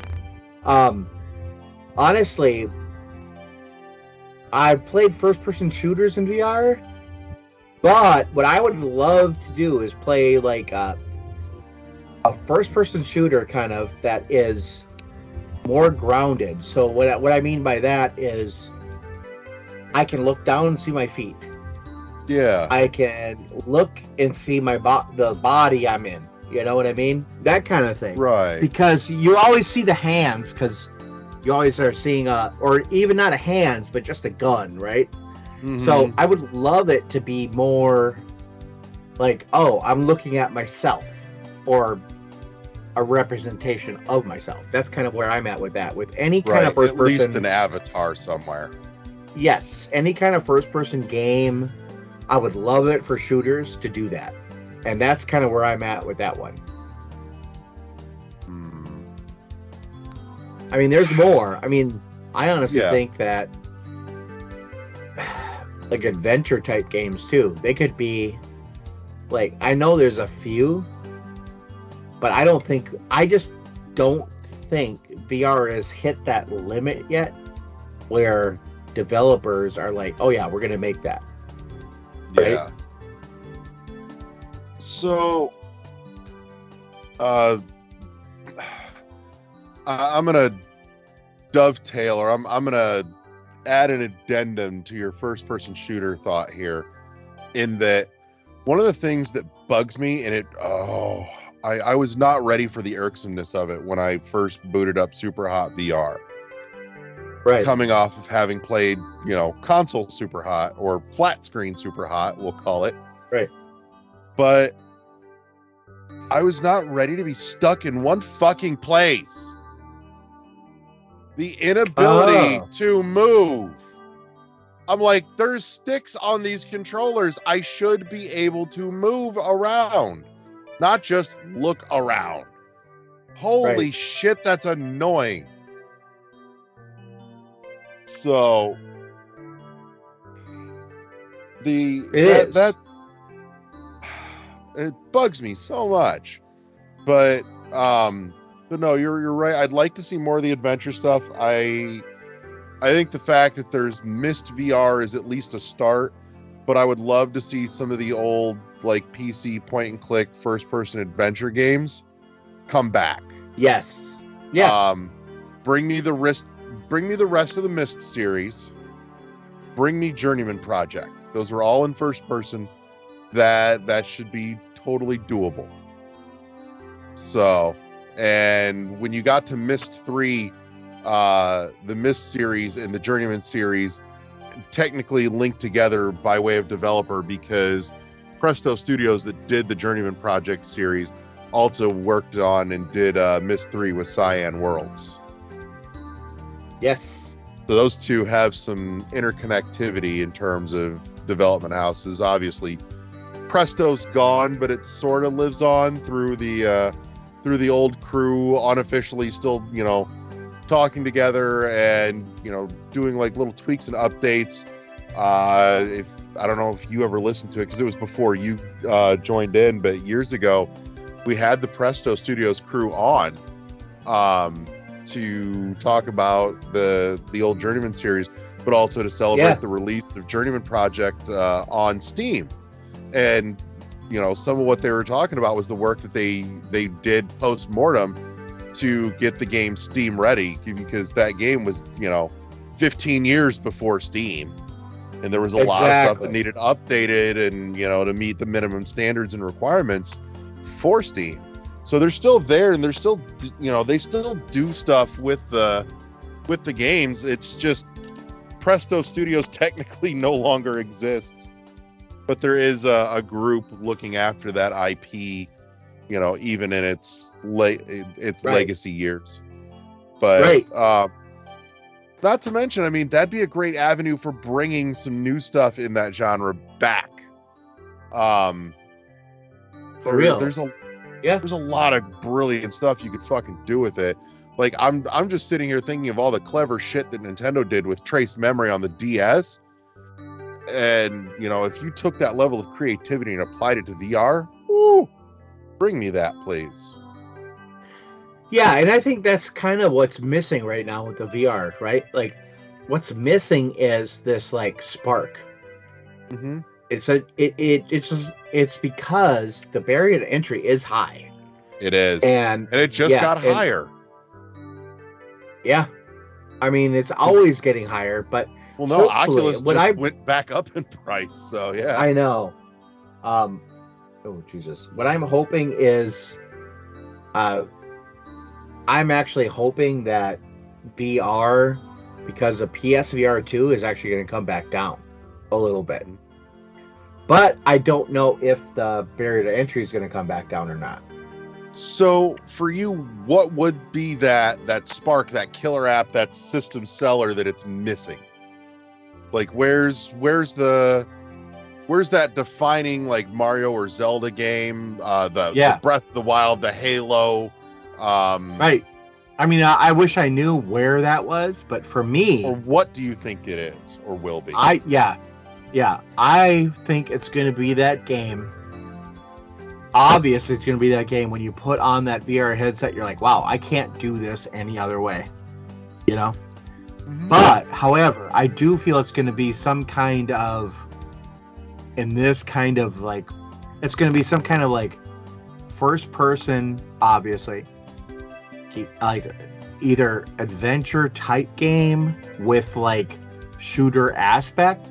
Honestly, I've played first-person shooters in VR, But what I would love to do is play like a first-person shooter kind of that is more grounded. So what I mean by that is I can look down and see my feet. Yeah. I can look and see the body I'm in. You know what I mean? That kind of thing. Right. Because you always see the hands, because you always are seeing or even not a hands, but just a gun, right? Mhm. So I would love it to be more like, oh, I'm looking at myself, or a representation of myself. That's kind of where I'm at with that. With any kind of first At person, least an avatar somewhere. yes, any kind of first person game, I would love it for shooters to do that. And that's kind of where I'm at with that one. I mean, there's more. I mean, I honestly think that like adventure type games too, they could be like, I know there's a few, but I just don't think VR has hit that limit yet where developers are like, oh yeah, we're going to make that. Right? Yeah. So, I'm gonna dovetail, or I'm gonna add an addendum to your first-person shooter thought here, in that one of the things that bugs me, and I was not ready for the irksomeness of it when I first booted up Super Hot VR. Right. Coming off of having played, console Super Hot, or flat screen Super Hot, we'll call it. Right. But I was not ready to be stuck in one fucking place. The inability to move. I'm like, there's sticks on these controllers. I should be able to move around, not just look around. Holy shit, that's annoying. So it bugs me so much. But no, you're right. I'd like to see more of the adventure stuff. I think the fact that there's Myst VR is at least a start, but I would love to see some of the old like PC point and click first person adventure games come back. Yes. Yeah. Bring me the rest of the Myst series. Bring me Journeyman Project. Those are all in first person. That should be totally doable. So, and when you got to Myst 3, the Myst series and the Journeyman series technically linked together by way of developer, because Presto Studios that did the Journeyman Project series also worked on and did Myst 3 with Cyan Worlds. Yes. So those two have some interconnectivity in terms of development houses. Obviously, Presto's gone, but it sort of lives on through the old crew, unofficially still, talking together and, doing like little tweaks and updates. If I don't know if you ever listened to it, because it was before you joined in, but years ago, we had the Presto Studios crew on to talk about the old Journeyman series, but also to celebrate the release of Journeyman Project on Steam. And some of what they were talking about was the work that they did post-mortem to get the game Steam ready, because that game was 15 years before Steam, and there was a lot of stuff that needed updated and to meet the minimum standards and requirements for Steam. So they're still there, and they're still they still do stuff with the games. It's just Presto Studios technically no longer exists, but there is a group looking after that IP, even in its legacy years. But not to mention, I mean, that'd be a great avenue for bringing some new stuff in that genre back. For real. There's a lot of brilliant stuff you could fucking do with it. Like, I'm just sitting here thinking of all the clever shit that Nintendo did with Trace Memory on the DS. And, if you took that level of creativity and applied it to VR, woo, bring me that, please. Yeah, and I think that's kind of what's missing right now with the VR, right? Like, what's missing is this, like, spark. Mm-hmm. It's because the barrier to entry is high. It is, and it just got higher. Yeah, I mean it's always getting higher, but well, no, Oculus went back up in price, so yeah. I know. Oh Jesus! What I'm hoping is, I'm actually hoping that VR, because of PSVR 2, is actually going to come back down a little bit. But I don't know if the barrier to entry is going to come back down or not. So for you, what would be that spark, that killer app, that system seller that it's missing? Like where's that defining like Mario or Zelda game, the Breath of the Wild, the Halo, right. I mean, I wish I knew where that was, but for me, or what do you think it is or will be? I think it's going to be that game. Obviously, it's going to be that game when you put on that VR headset, you're like, wow, I can't do this any other way, you know? Mm-hmm. But, however, I do feel it's going to be some kind of, in this kind of like, it's going to be some kind of like first person, obviously, like either adventure type game with like shooter aspect,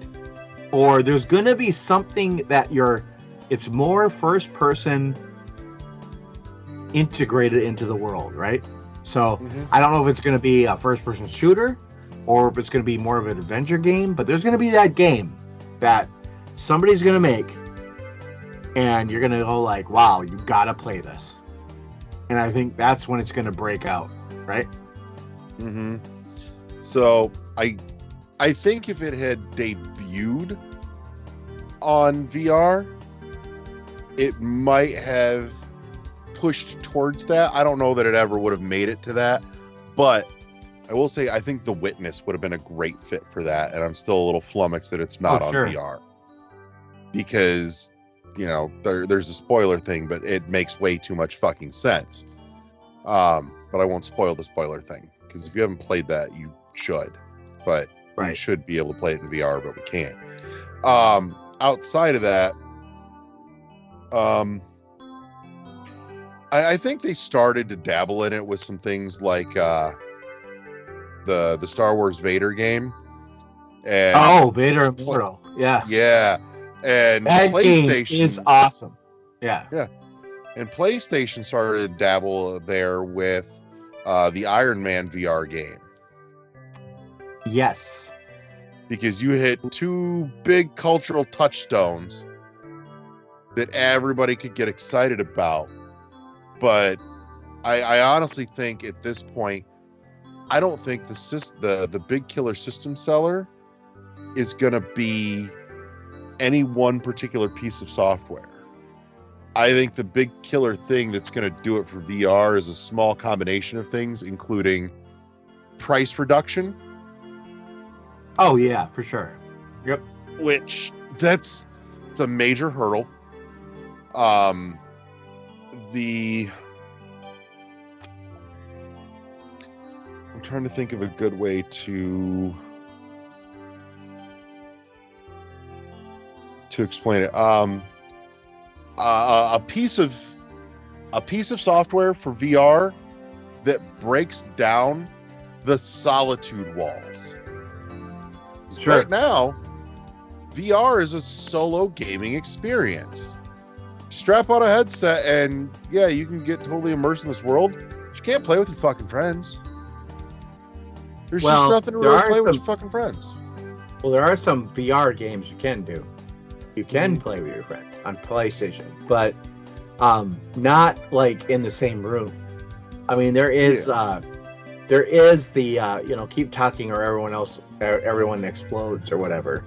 or there's going to be something that it's more first person integrated into the world, right? So I don't know if it's going to be a first person shooter or if it's going to be more of an adventure game, but there's going to be that game that somebody's going to make and you're going to go like, wow, you got to play this. And I think that's when it's going to break out, right? Mm-hmm. So I think if it had debuted on VR, it might have pushed towards that. I don't know that it ever would have made it to that, but I will say I think The Witness would have been a great fit for that, and I'm still a little flummoxed that it's not on VR. Because, you know, there's a spoiler thing, but it makes way too much fucking sense. But I won't spoil the spoiler thing, because if you haven't played that, you should. But you should be able to play it in VR, but we can't. Outside of that, I think they started to dabble in it with some things like the Star Wars Vader game. And Vader Immortal. Yeah. Yeah. And that PlayStation game is awesome. Yeah. Yeah. And PlayStation started to dabble there with the Iron Man VR game. Yes. Because you hit two big cultural touchstones that everybody could get excited about. But I honestly think at this point, I don't think the big killer system seller is going to be any one particular piece of software. I think the big killer thing that's going to do it for VR is a small combination of things, including price reduction. Oh yeah, for sure. Yep. Which it's a major hurdle. I'm trying to think of a good way to explain it. A piece of software for VR that breaks down the solitude walls. Sure. Right now, VR is a solo gaming experience. Strap on a headset and yeah, you can get totally immersed in this world, but you can't play with your fucking friends. There's just nothing to really play with your fucking friends. Well, there are some VR games you can do. You can play with your friends on PlayStation, but not like in the same room. I mean, there is the keep talking or everyone explodes or whatever.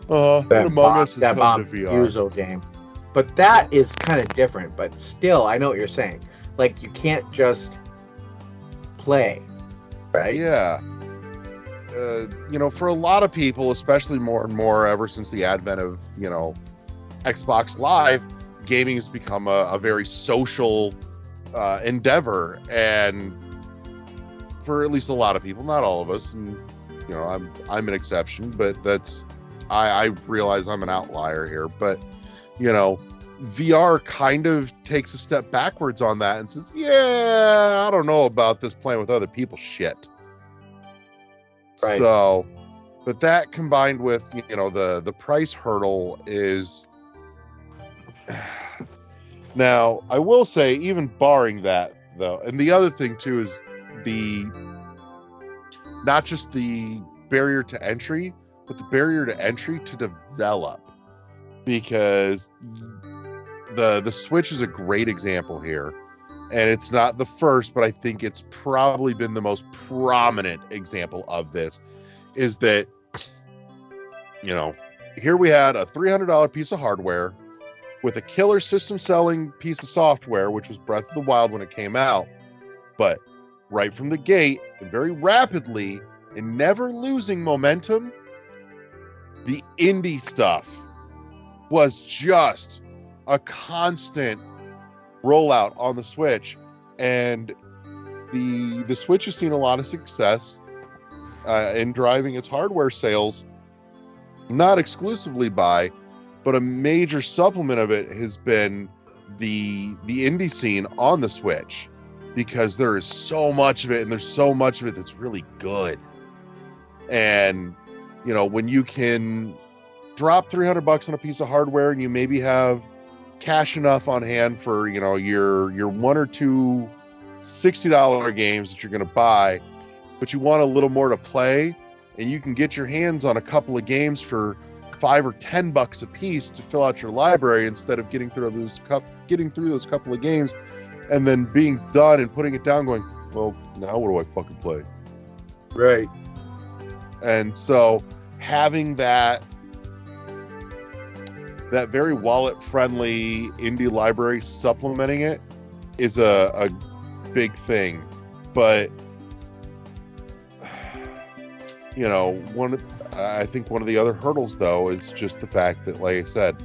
That Among Us is coming to VR. Uzo game, but that is kind of different. But still, I know what you're saying. Like you can't just play, right? Yeah. For a lot of people, especially more and more ever since the advent of, Xbox Live, gaming has become a very social endeavor. And for at least a lot of people, not all of us, and, I'm an exception, but that's I realize I'm an outlier here, but you know, VR kind of takes a step backwards on that and says, yeah, I don't know about this playing with other people's shit. Right. So, but that combined with, you know, the price hurdle is... Now, I will say, even barring that, though, and the other thing, too, is not just the barrier to entry, but the barrier to entry to develop. Because the Switch is a great example here. And it's not the first, but I think it's probably been the most prominent example of this, is that, you know, here we had a $300 piece of hardware with a killer system selling piece of software, which was Breath of the Wild when it came out. But right from the gate, and very rapidly, and never losing momentum, the indie stuff was just a constant rollout on the Switch. And the Switch has seen a lot of success in driving its hardware sales, not exclusively by, but a major supplement of it has been the indie scene on the Switch, because there is so much of it, and there's so much of it that's really good. And you know, when you can drop $300 on a piece of hardware, and you maybe have cash enough on hand for, you know, your one or two $60 games that you're going to buy, but you want a little more to play, and you can get your hands on a couple of games for $5 or $10 a piece to fill out your library, instead of getting through those couple of games and then being done and putting it down going, well, now what do I fucking play? Right. And so having that very wallet friendly indie library supplementing it is a big thing. But you know, I think one of the other hurdles, though, is just the fact that, like I said,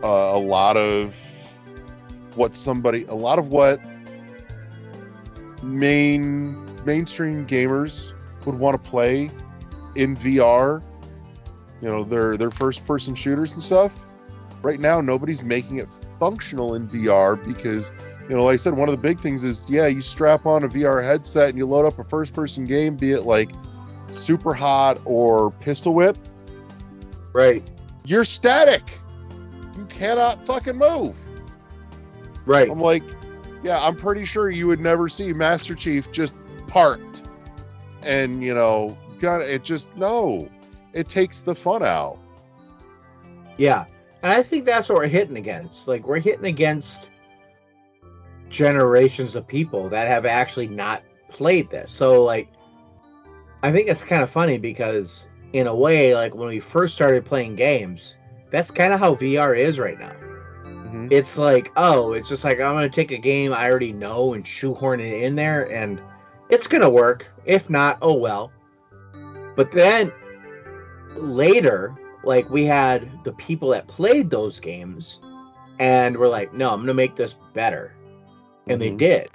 a lot of what mainstream gamers would want to play in VR, you know, their first-person shooters and stuff. Right now, nobody's making it functional in VR because, you know, like I said, one of the big things is, yeah, you strap on a VR headset and you load up a first-person game, be it like Super Hot or Pistol Whip. Right. You're static. You cannot fucking move. Right. I'm like, yeah, I'm pretty sure you would never see Master Chief just parked and, you know, it takes the fun out. Yeah. And I think that's what we're hitting against. Like, we're hitting against generations of people that have actually not played this. So, like, I think it's kind of funny because, in a way, like, when we first started playing games, that's kind of how VR is right now. Mm-hmm. It's like, oh, it's just like, I'm going to take a game I already know and shoehorn it in there, and it's going to work. If not, oh well. But then, later, like, we had the people that played those games, and we're like, no, I'm going to make this better. And they did.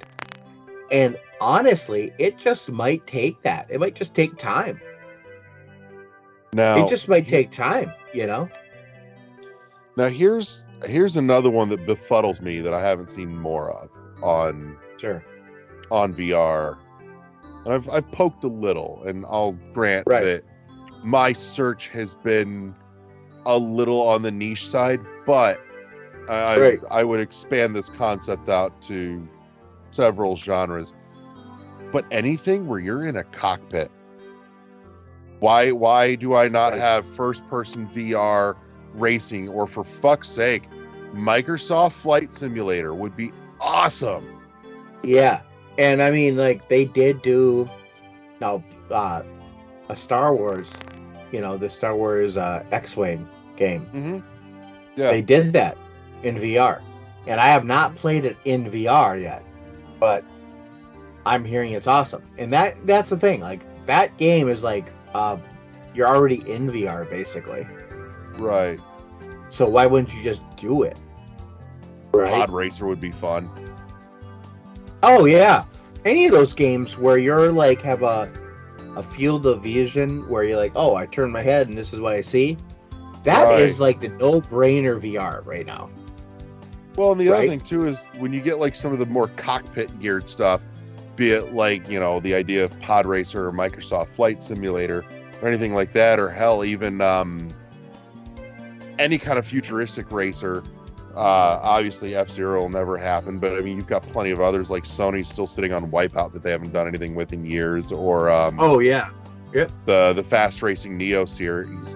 And honestly, it just might take that. It might just take time. Now, it just might take time, you know? Now, here's another one that befuddles me that I haven't seen more of on VR. And I've poked a little, and I'll grant that my search has been a little on the niche side, but I would expand this concept out to several genres. But anything where you're in a cockpit, why do I not have first-person VR racing? Or for fuck's sake, Microsoft Flight Simulator would be awesome. Yeah, and I mean, like, they did do a Star Wars, you know, the Star Wars X-Wing game. Mm-hmm. Yeah, they did that in VR, and I have not played it in VR yet, but I'm hearing it's awesome. And that's the thing, like, that game is like, you're already in VR basically. Right. So why wouldn't you just do it? Right? Pod Racer would be fun. Oh yeah, any of those games where you're like have a a field of vision where you're like, oh, I turn my head and this is what I see. That is like the no-brainer VR right now. Well, and the other thing too is when you get like some of the more cockpit geared stuff, be it like, you know, the idea of Pod Racer or Microsoft Flight Simulator or anything like that, or hell, even any kind of futuristic racer. Obviously F-Zero will never happen, but I mean, you've got plenty of others like Sony's still sitting on Wipeout that they haven't done anything with in years, or the Fast Racing Neo series,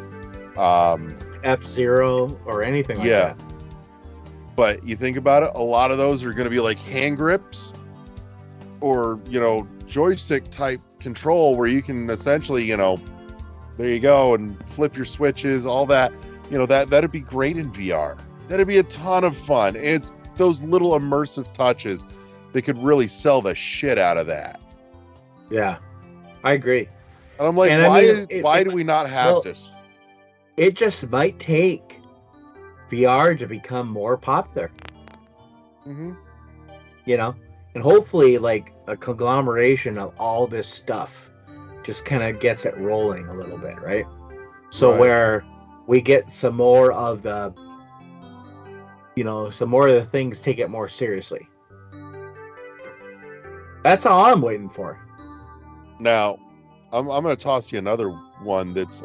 F-Zero or anything like that. But you think about it, a lot of those are going to be like hand grips or, you know, joystick type control where you can essentially, you know, there you go, and flip your switches, all that. You know, that'd be great in VR. That'd be a ton of fun. It's those little immersive touches that could really sell the shit out of that. Yeah, I agree. And I'm like, why do we not have this? It just might take VR to become more popular. Mm-hmm. You know, and hopefully like a conglomeration of all this stuff just kind of gets it rolling a little bit, right? So where we get some more of the, you know, some more of the things take it more seriously. That's all I'm waiting for. Now, I'm going to toss you another one that's,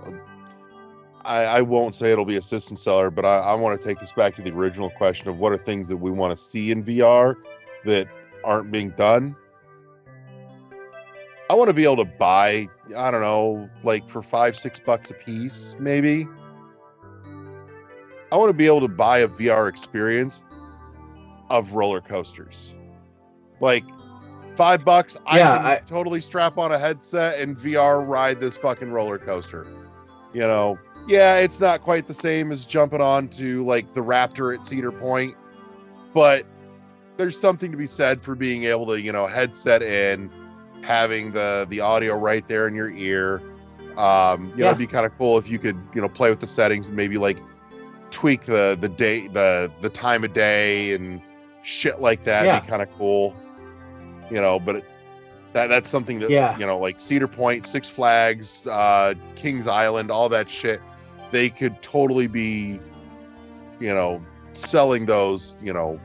I won't say it'll be a system seller, but I want to take this back to the original question of what are things that we want to see in VR that aren't being done. I want to be able to buy, I don't know, like for $5-6 a piece, maybe. I want to be able to buy a VR experience of roller coasters. Like $5, I can totally strap on a headset and VR ride this fucking roller coaster. You know, yeah, it's not quite the same as jumping on to like the Raptor at Cedar Point, but there's something to be said for being able to, you know, headset in, having the audio right there in your ear. You know, it'd be kind of cool if you could, you know, play with the settings and maybe like tweak the day, the time of day and shit like that. It'd be kind of cool, you know, but that's something that, you know, like Cedar Point, Six Flags, Kings Island, all that shit, they could totally be, you know, selling those, you know,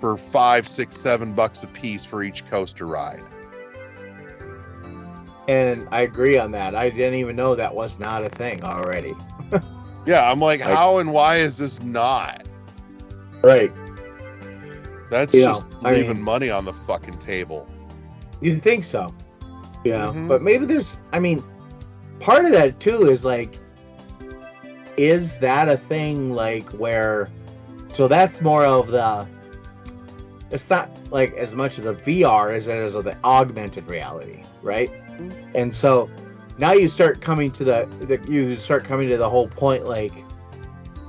for $5, $6, $7 a piece for each coaster ride. And I agree on that. I didn't even know that was not a thing already. Yeah, I'm like, how and why is this not? Right. That's just leaving money on the fucking table. You'd think so. Yeah. But maybe there's, I mean, part of that too is like, is that a thing like where, so that's more of the, it's not like as much of the VR as it is of the augmented reality, right? And so now you start coming to the whole point like,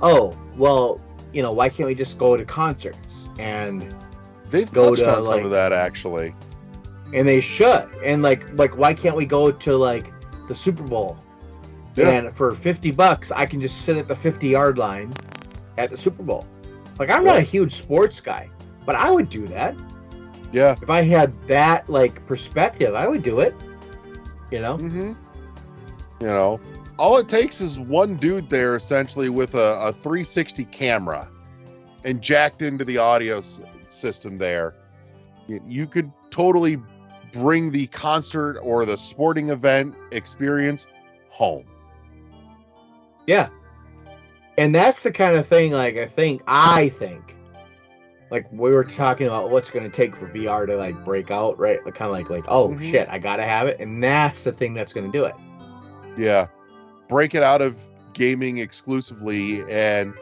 oh, well, you know, why can't we just go to concerts and they've touched on some of that actually. And they should. And like why can't we go to like the Super Bowl? Yeah. And for $50 I can just sit at the 50-yard line at the Super Bowl. Like I'm not a huge sports guy, but I would do that. Yeah. If I had that like perspective, I would do it. You know? Mm-hmm. You know, all it takes is one dude there essentially with a 360 camera and jacked into the audio system there. You could totally bring the concert or the sporting event experience home. Yeah. And that's the kind of thing, like, I think, like, we were talking about what's going to take for VR to, like, break out, right? Like, kind of like, oh, shit, I got to have it. And that's the thing that's going to do it. Yeah. Break it out of gaming exclusively and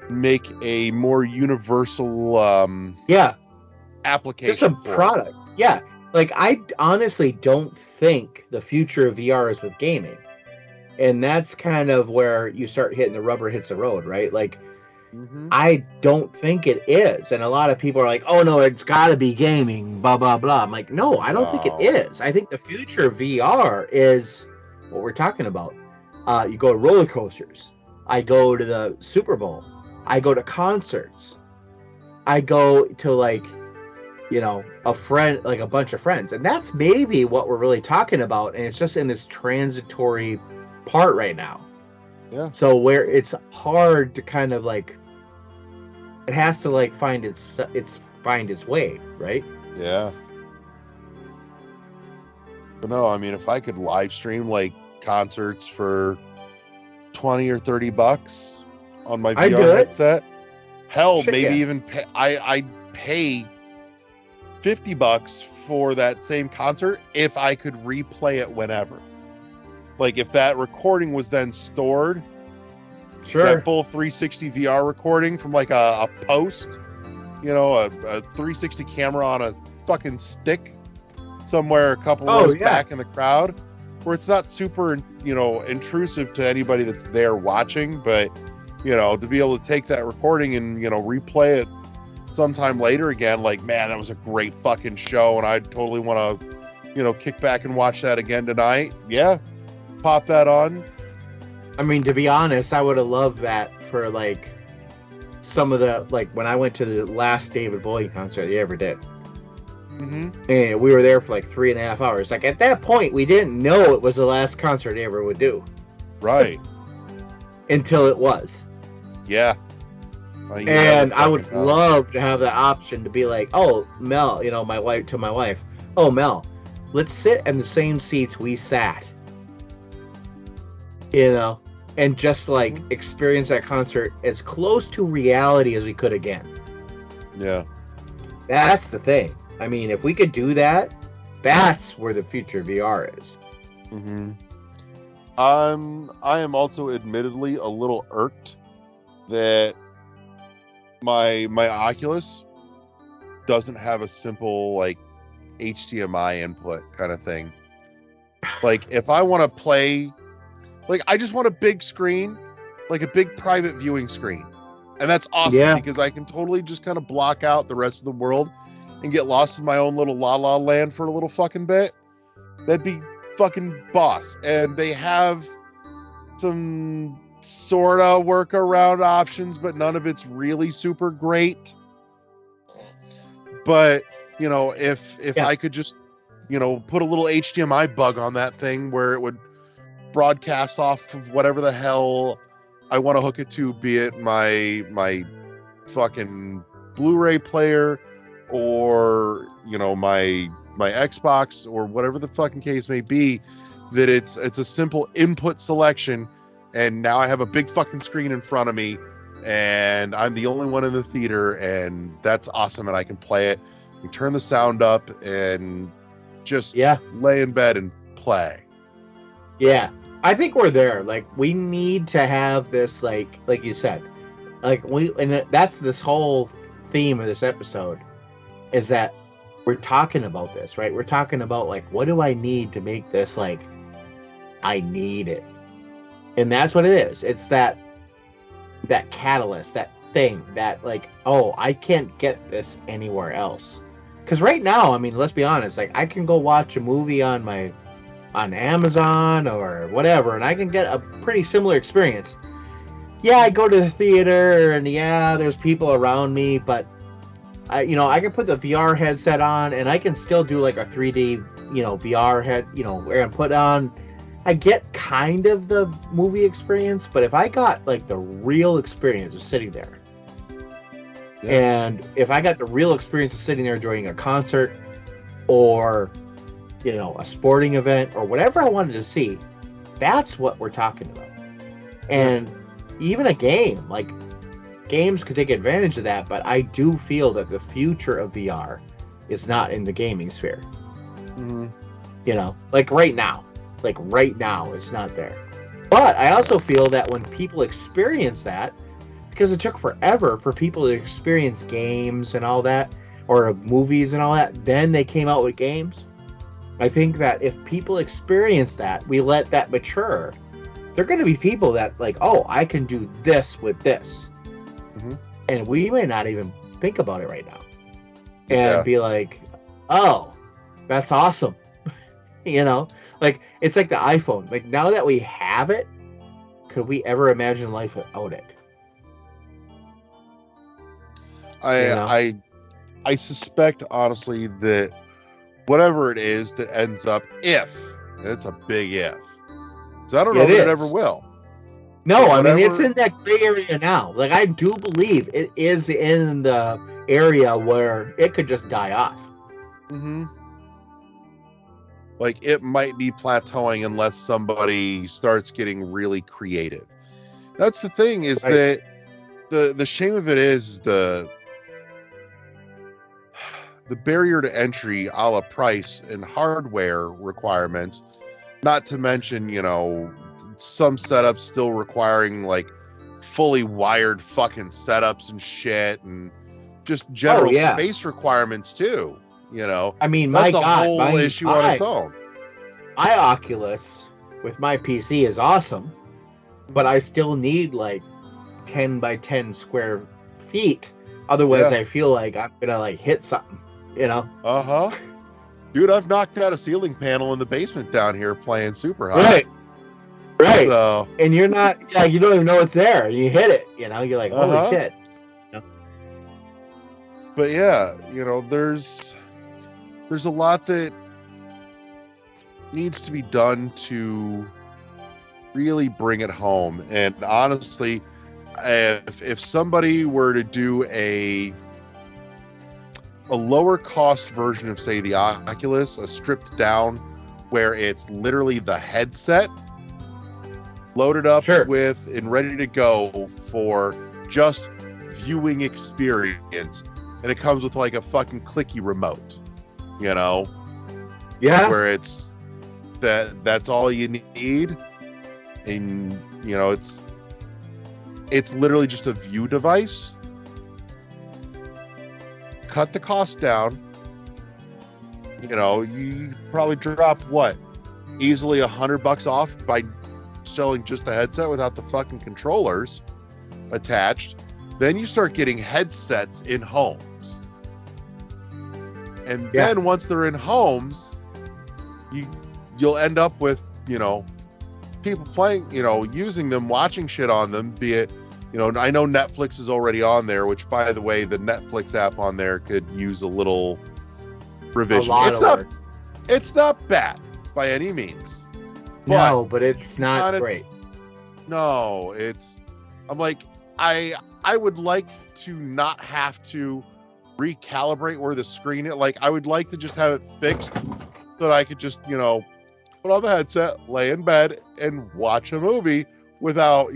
make a more universal application. Just a product. Yeah. Like, I honestly don't think the future of VR is with gaming. And that's kind of where you start hitting the rubber hits the road, right? Like, I don't think it is. And a lot of people are like, oh, no, it's got to be gaming, blah, blah, blah. I'm like, no, I don't think it is. I think the future of VR is what we're talking about. You go to roller coasters. I go to the Super Bowl. I go to concerts. I go to, like, a friend, like a bunch of friends. And that's maybe what we're really talking about. And it's just in this transitory part right now. Yeah. So where it's hard to kind of like, it has to like find its way, right? Yeah. But no, I mean, if I could live stream like concerts for $20 or $30 on my I'd VR do it. headset, hell, Shit, maybe yeah. even I'd pay $50 for that same concert if I could replay it whenever. Like if that recording was then stored, Sure. that full 360 VR recording from like a post, a 360 camera on a fucking stick somewhere a couple rows back in the crowd, where it's not super, intrusive to anybody that's there watching, but to be able to take that recording and replay it sometime later again, like, man, that was a great fucking show, and I totally want to kick back and watch that again tonight. Yeah, pop that on. I mean, to be honest, I would have loved that for like some of the, like when I went to the last David Bowie concert they ever did. Mm-hmm. And we were there for like 3.5 hours. Like at that point, we didn't know it was the last concert they ever would do. Right. Until it was. Yeah. And I would love to have the option to be like, oh, Mel, my wife, oh, Mel, let's sit in the same seats we sat. And just like experience that concert as close to reality as we could again. Yeah. That's the thing. I mean, if we could do that, that's where the future of VR is. Mm-hmm. I am also admittedly a little irked that my Oculus doesn't have a simple like HDMI input kind of thing. Like if I want to play, like I just want a big screen, like a big private viewing screen. And that's awesome because I can totally just kind of block out the rest of the world and get lost in my own little la la land for a little fucking bit. That'd be fucking boss. And they have some sort of workaround options, but none of it's really super great. But, if I could just, put a little HDMI bug on that thing where it would broadcast off of whatever the hell I want to hook it to, be it my fucking Blu-ray player or my Xbox or whatever the fucking case may be, that it's a simple input selection, and now I have a big fucking screen in front of me and I'm the only one in the theater, and that's awesome, and I can play it and turn the sound up and just lay in bed and play. Yeah, I think we're there. Like, we need to have this, like you said, and that's this whole theme of this episode, is that we're talking about this, right? We're talking about, like, what do I need to make this, like, I need it. And that's what it is. It's that catalyst, that thing, that, like, oh, I can't get this anywhere else. Because right now, I mean, let's be honest, like, I can go watch a movie on Amazon or whatever, and I can get a pretty similar experience. Yeah, I go to the theater, and there's people around me, but I can put the VR headset on, and I can still do like a 3D, VR head, where I put on. I get kind of the movie experience, but if I got like the real experience of sitting there, and if I got the real experience of sitting there during a concert or a sporting event or whatever I wanted to see, that's what we're talking about. And even a game, like, games could take advantage of that, but I do feel that the future of VR is not in the gaming sphere. Mm-hmm. Like right now it's not there. But I also feel that when people experience that, because it took forever for people to experience games and all that, or movies and all that, then they came out with games. I think that if people experience that, we let that mature, they're going to be people that, like, oh, I can do this with this. Mm-hmm. And we may not even think about it right now. And be like, oh, that's awesome. Like, it's like the iPhone. Like, now that we have it, could we ever imagine life without it? I I suspect honestly that whatever it is that ends up, if it's a big if, because I don't know It that it is. ever will. No, But I mean, it's whatever- in that gray area now. Like, I do believe it is in the area where it could just die off. Mm-hmm. Like, it might be plateauing unless somebody starts getting really creative. That's the thing, is Right. that the shame of it is the barrier to entry a la price and hardware requirements, not to mention, some setups still requiring like fully wired fucking setups and shit, and just general yeah. space requirements too. I mean, my That's a God, whole issue on its own. My Oculus with my PC is awesome, but I still need like 10 by 10 square feet. Otherwise, Yeah. I feel like I'm gonna like hit something. Uh-huh. Dude, I've knocked out a ceiling panel in the basement down here playing super high. Right. So, And you're not, you don't even know it's there. You hit it. You're like, holy Uh-huh. shit. but yeah, there's a lot that needs to be done to really bring it home. And honestly, if somebody were to do a lower cost version of, say, the Oculus, a stripped down, where it's literally the headset loaded up Sure. with and ready to go for just viewing experience, and it comes with like a fucking clicky remote, Yeah. where it's that's all you need, and it's literally just a view device. Cut the cost down. You probably drop easily $100 off by selling just the headset without the fucking controllers attached. Then you start getting headsets in homes, and then once they're in homes, you'll end up with people playing, using them, watching shit on them, be it, I know Netflix is already on there, which, by the way, the Netflix app on there could use a little revision. It's not bad by any means. No, but it's not on great. No, I'm like, I would like to not have to recalibrate where the screen is. Like, I would like to just have it fixed so that I could just, put on the headset, lay in bed, and watch a movie without,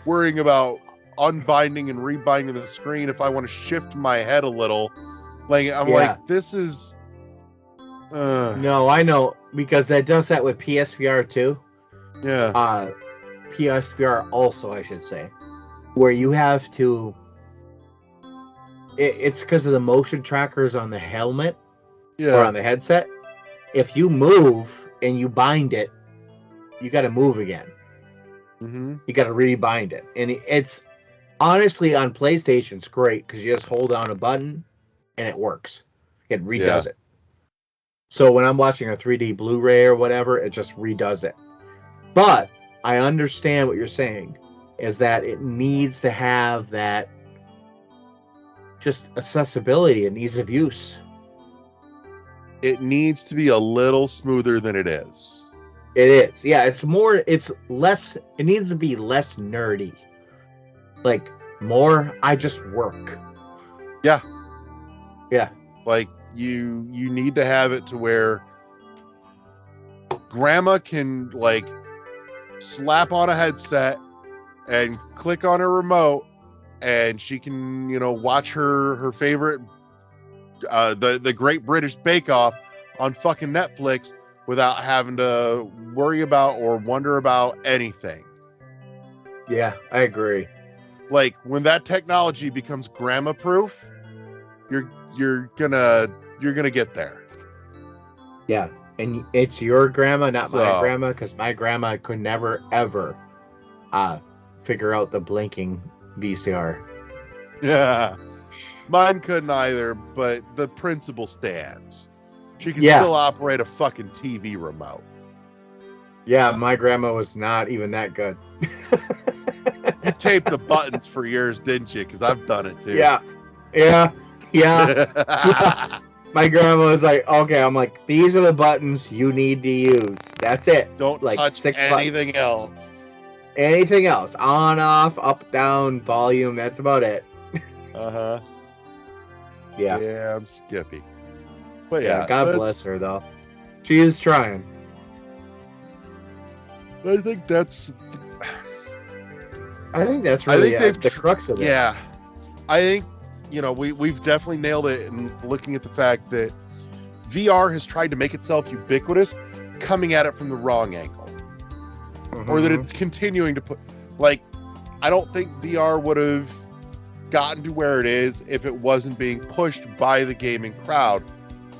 worrying about unbinding and rebinding the screen if I want to shift my head a little. Like, I'm like, this is... No, I know, because that does that with PSVR too. Yeah. PSVR also, I should say, where you have to... It's because of the motion trackers on the helmet or on the headset. If you move and you bind it, you got to move again. Mm-hmm. You got to rebind it. And it's honestly, on PlayStation, it's great because you just hold down a button and it works. It redoes it. So when I'm watching a 3D Blu-ray or whatever, it just redoes it. But I understand what you're saying, is that it needs to have that just accessibility and ease of use. It needs to be a little smoother than it is. It is. Yeah, it's less, it needs to be less nerdy. Like, more, I just work. Yeah. Yeah. Like, you need to have it to where grandma can, like, slap on a headset and click on a remote, and she can, watch her favorite, the Great British Bake Off on fucking Netflix without having to worry about or wonder about anything. Yeah, I agree. Like, when that technology becomes grandma proof, you're gonna get there. Yeah, and it's your grandma, not my So- grandma, because my grandma could never ever figure out the blinking VCR. Yeah. Mine couldn't either, but the principle stands. She can Yeah. still operate a fucking TV remote. Yeah, my grandma was not even that good. You taped the buttons for years, didn't you? Because I've done it too. Yeah. Yeah. My grandma was like, okay, I'm like, these are the buttons you need to use. That's it. Don't like touch 6 anything buttons. else. Anything else? On, off, up, down, volume. That's about it. Uh-huh. Yeah. Yeah, I'm Skippy. But Yeah. God bless her, though. She is trying. I think that's really the crux of it. Yeah. I think, we've definitely nailed it in looking at the fact that VR has tried to make itself ubiquitous, coming at it from the wrong angle. Or that it's continuing to put, I don't think VR would have gotten to where it is if it wasn't being pushed by the gaming crowd.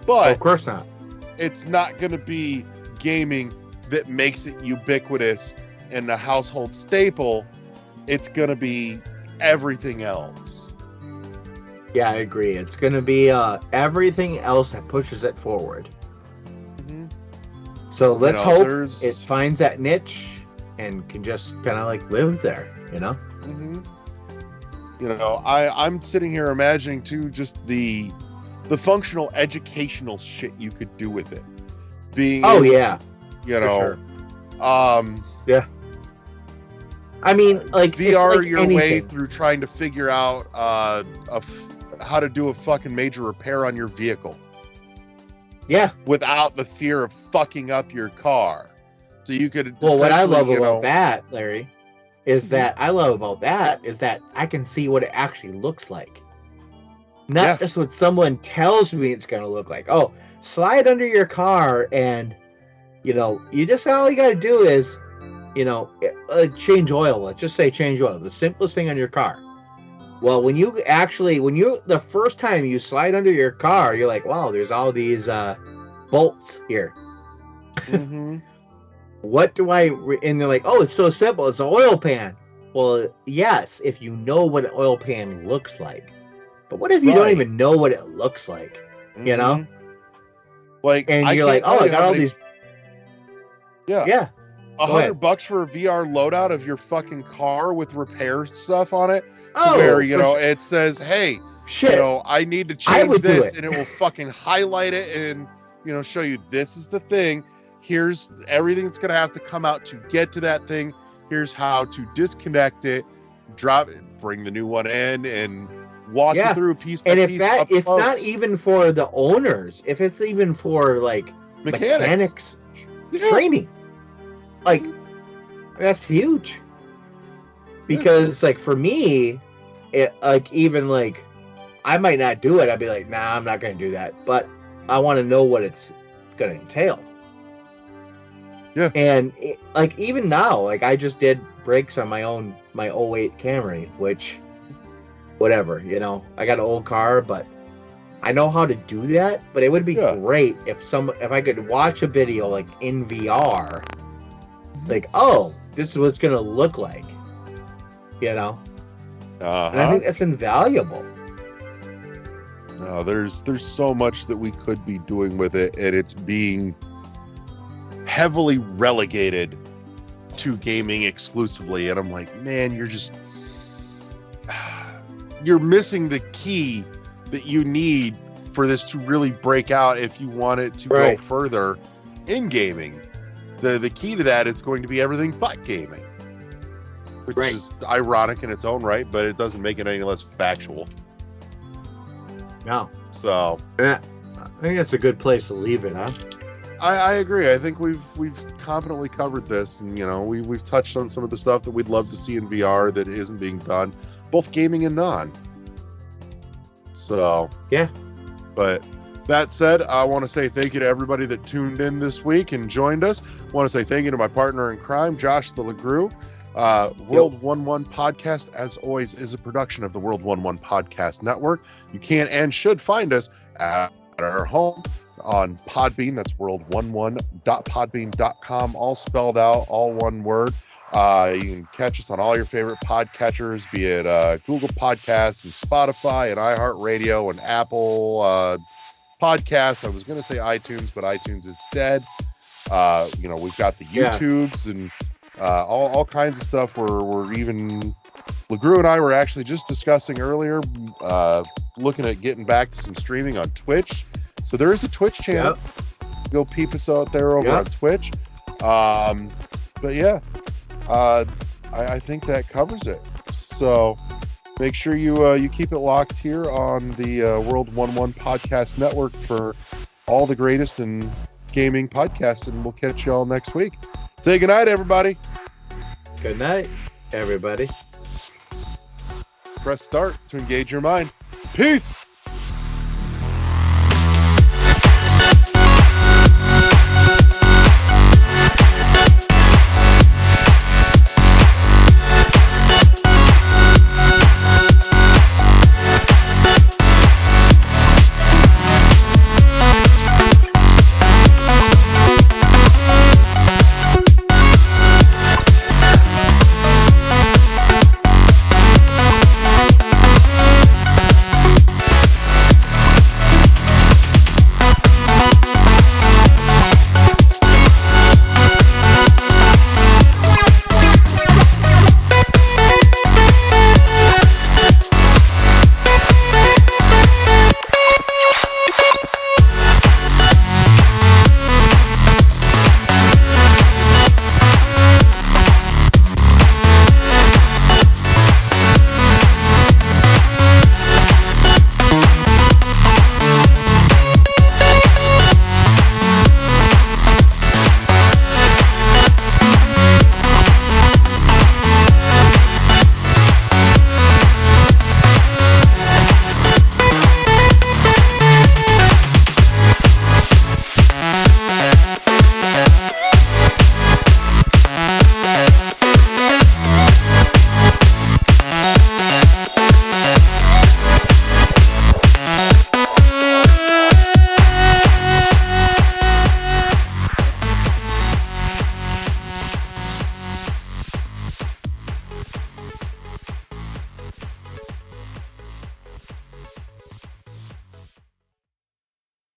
But of course not. It's not going to be gaming that makes it ubiquitous and a household staple. It's going to be everything else. Yeah, I agree. It's going to be everything else that pushes it forward. Mm-hmm. So let's hope it finds that niche and can just kind of live there, Mm-hmm. I'm sitting here imagining too just the functional educational shit you could do with it. Yeah. Yeah. I mean, VR your anything. way through trying to figure out how to do a fucking major repair on your vehicle. Yeah. Without the fear of fucking up your car. So you could. Well, what I love about that, Larry, is that I can see what it actually looks like. Not just what someone tells me it's going to look like. Oh, slide under your car and, you just all you got to do is, change oil. Let's just say change oil. The simplest thing on your car. Well, the first time you slide under your car, you're like, wow, there's all these bolts here. Mm-hmm. What do and they're like, oh, it's so simple. It's an oil pan. Well, yes, if you know what an oil pan looks like. But what if you don't even know what it looks like? Mm-hmm. And you're like, oh, I got all these. Yeah. $100 for a VR loadout of your fucking car with repair stuff on it. Where, it says, hey, I need to change this, and it will fucking highlight it and, show you this is the thing. Here's everything that's going to have to come out to get to that thing. Here's how to disconnect it, drop it, bring the new one in, and walk you through piece by piece. And if it's not even for the owners, if it's even for mechanics training, that's huge. Because for me, it I might not do it. I'd be like, nah, I'm not going to do that. But I want to know what it's going to entail. Yeah. And even now, I just did brakes on my 08 Camry, which, whatever, I got an old car, but I know how to do that. But it would be great if I could watch a video in VR, oh, this is what it's gonna look like, And I think that's invaluable. No, there's so much that we could be doing with it, and it's being heavily relegated to gaming exclusively. And I'm like, man, you're missing the key that you need for this to really break out if you want it to go further in gaming. The key to that is going to be everything but gaming, which is ironic in its own right, but it doesn't make it any less factual. No. So I think that's a good place to leave it, huh? I agree. I think we've competently covered this, and we've touched on some of the stuff that we'd love to see in VR that isn't being done, both gaming and non. So yeah. But that said, I want to say thank you to everybody that tuned in this week and joined us. I want to say thank you to my partner in crime, Josh the LeGrew. World 11 Podcast, as always, is a production of the World 11 Podcast Network. You can and should find us at our home on Podbean. That's world11.podbean.com, all spelled out, all one word. You can catch us on all your favorite podcatchers, be it Google Podcasts and Spotify and iHeartRadio and Apple Podcasts. I was going to say iTunes, but iTunes is dead. We've got the YouTubes and all kinds of stuff. We're even LeGrew and I were actually just discussing earlier, looking at getting back to some streaming on Twitch. So there is a Twitch channel. Yep. Go peep us out there over on Twitch. But yeah, I think that covers it. So make sure you keep it locked here on the World 1-1 Podcast Network for all the greatest in gaming podcasts, and we'll catch you all next week. Say goodnight, everybody. Good night, everybody. Press start to engage your mind. Peace.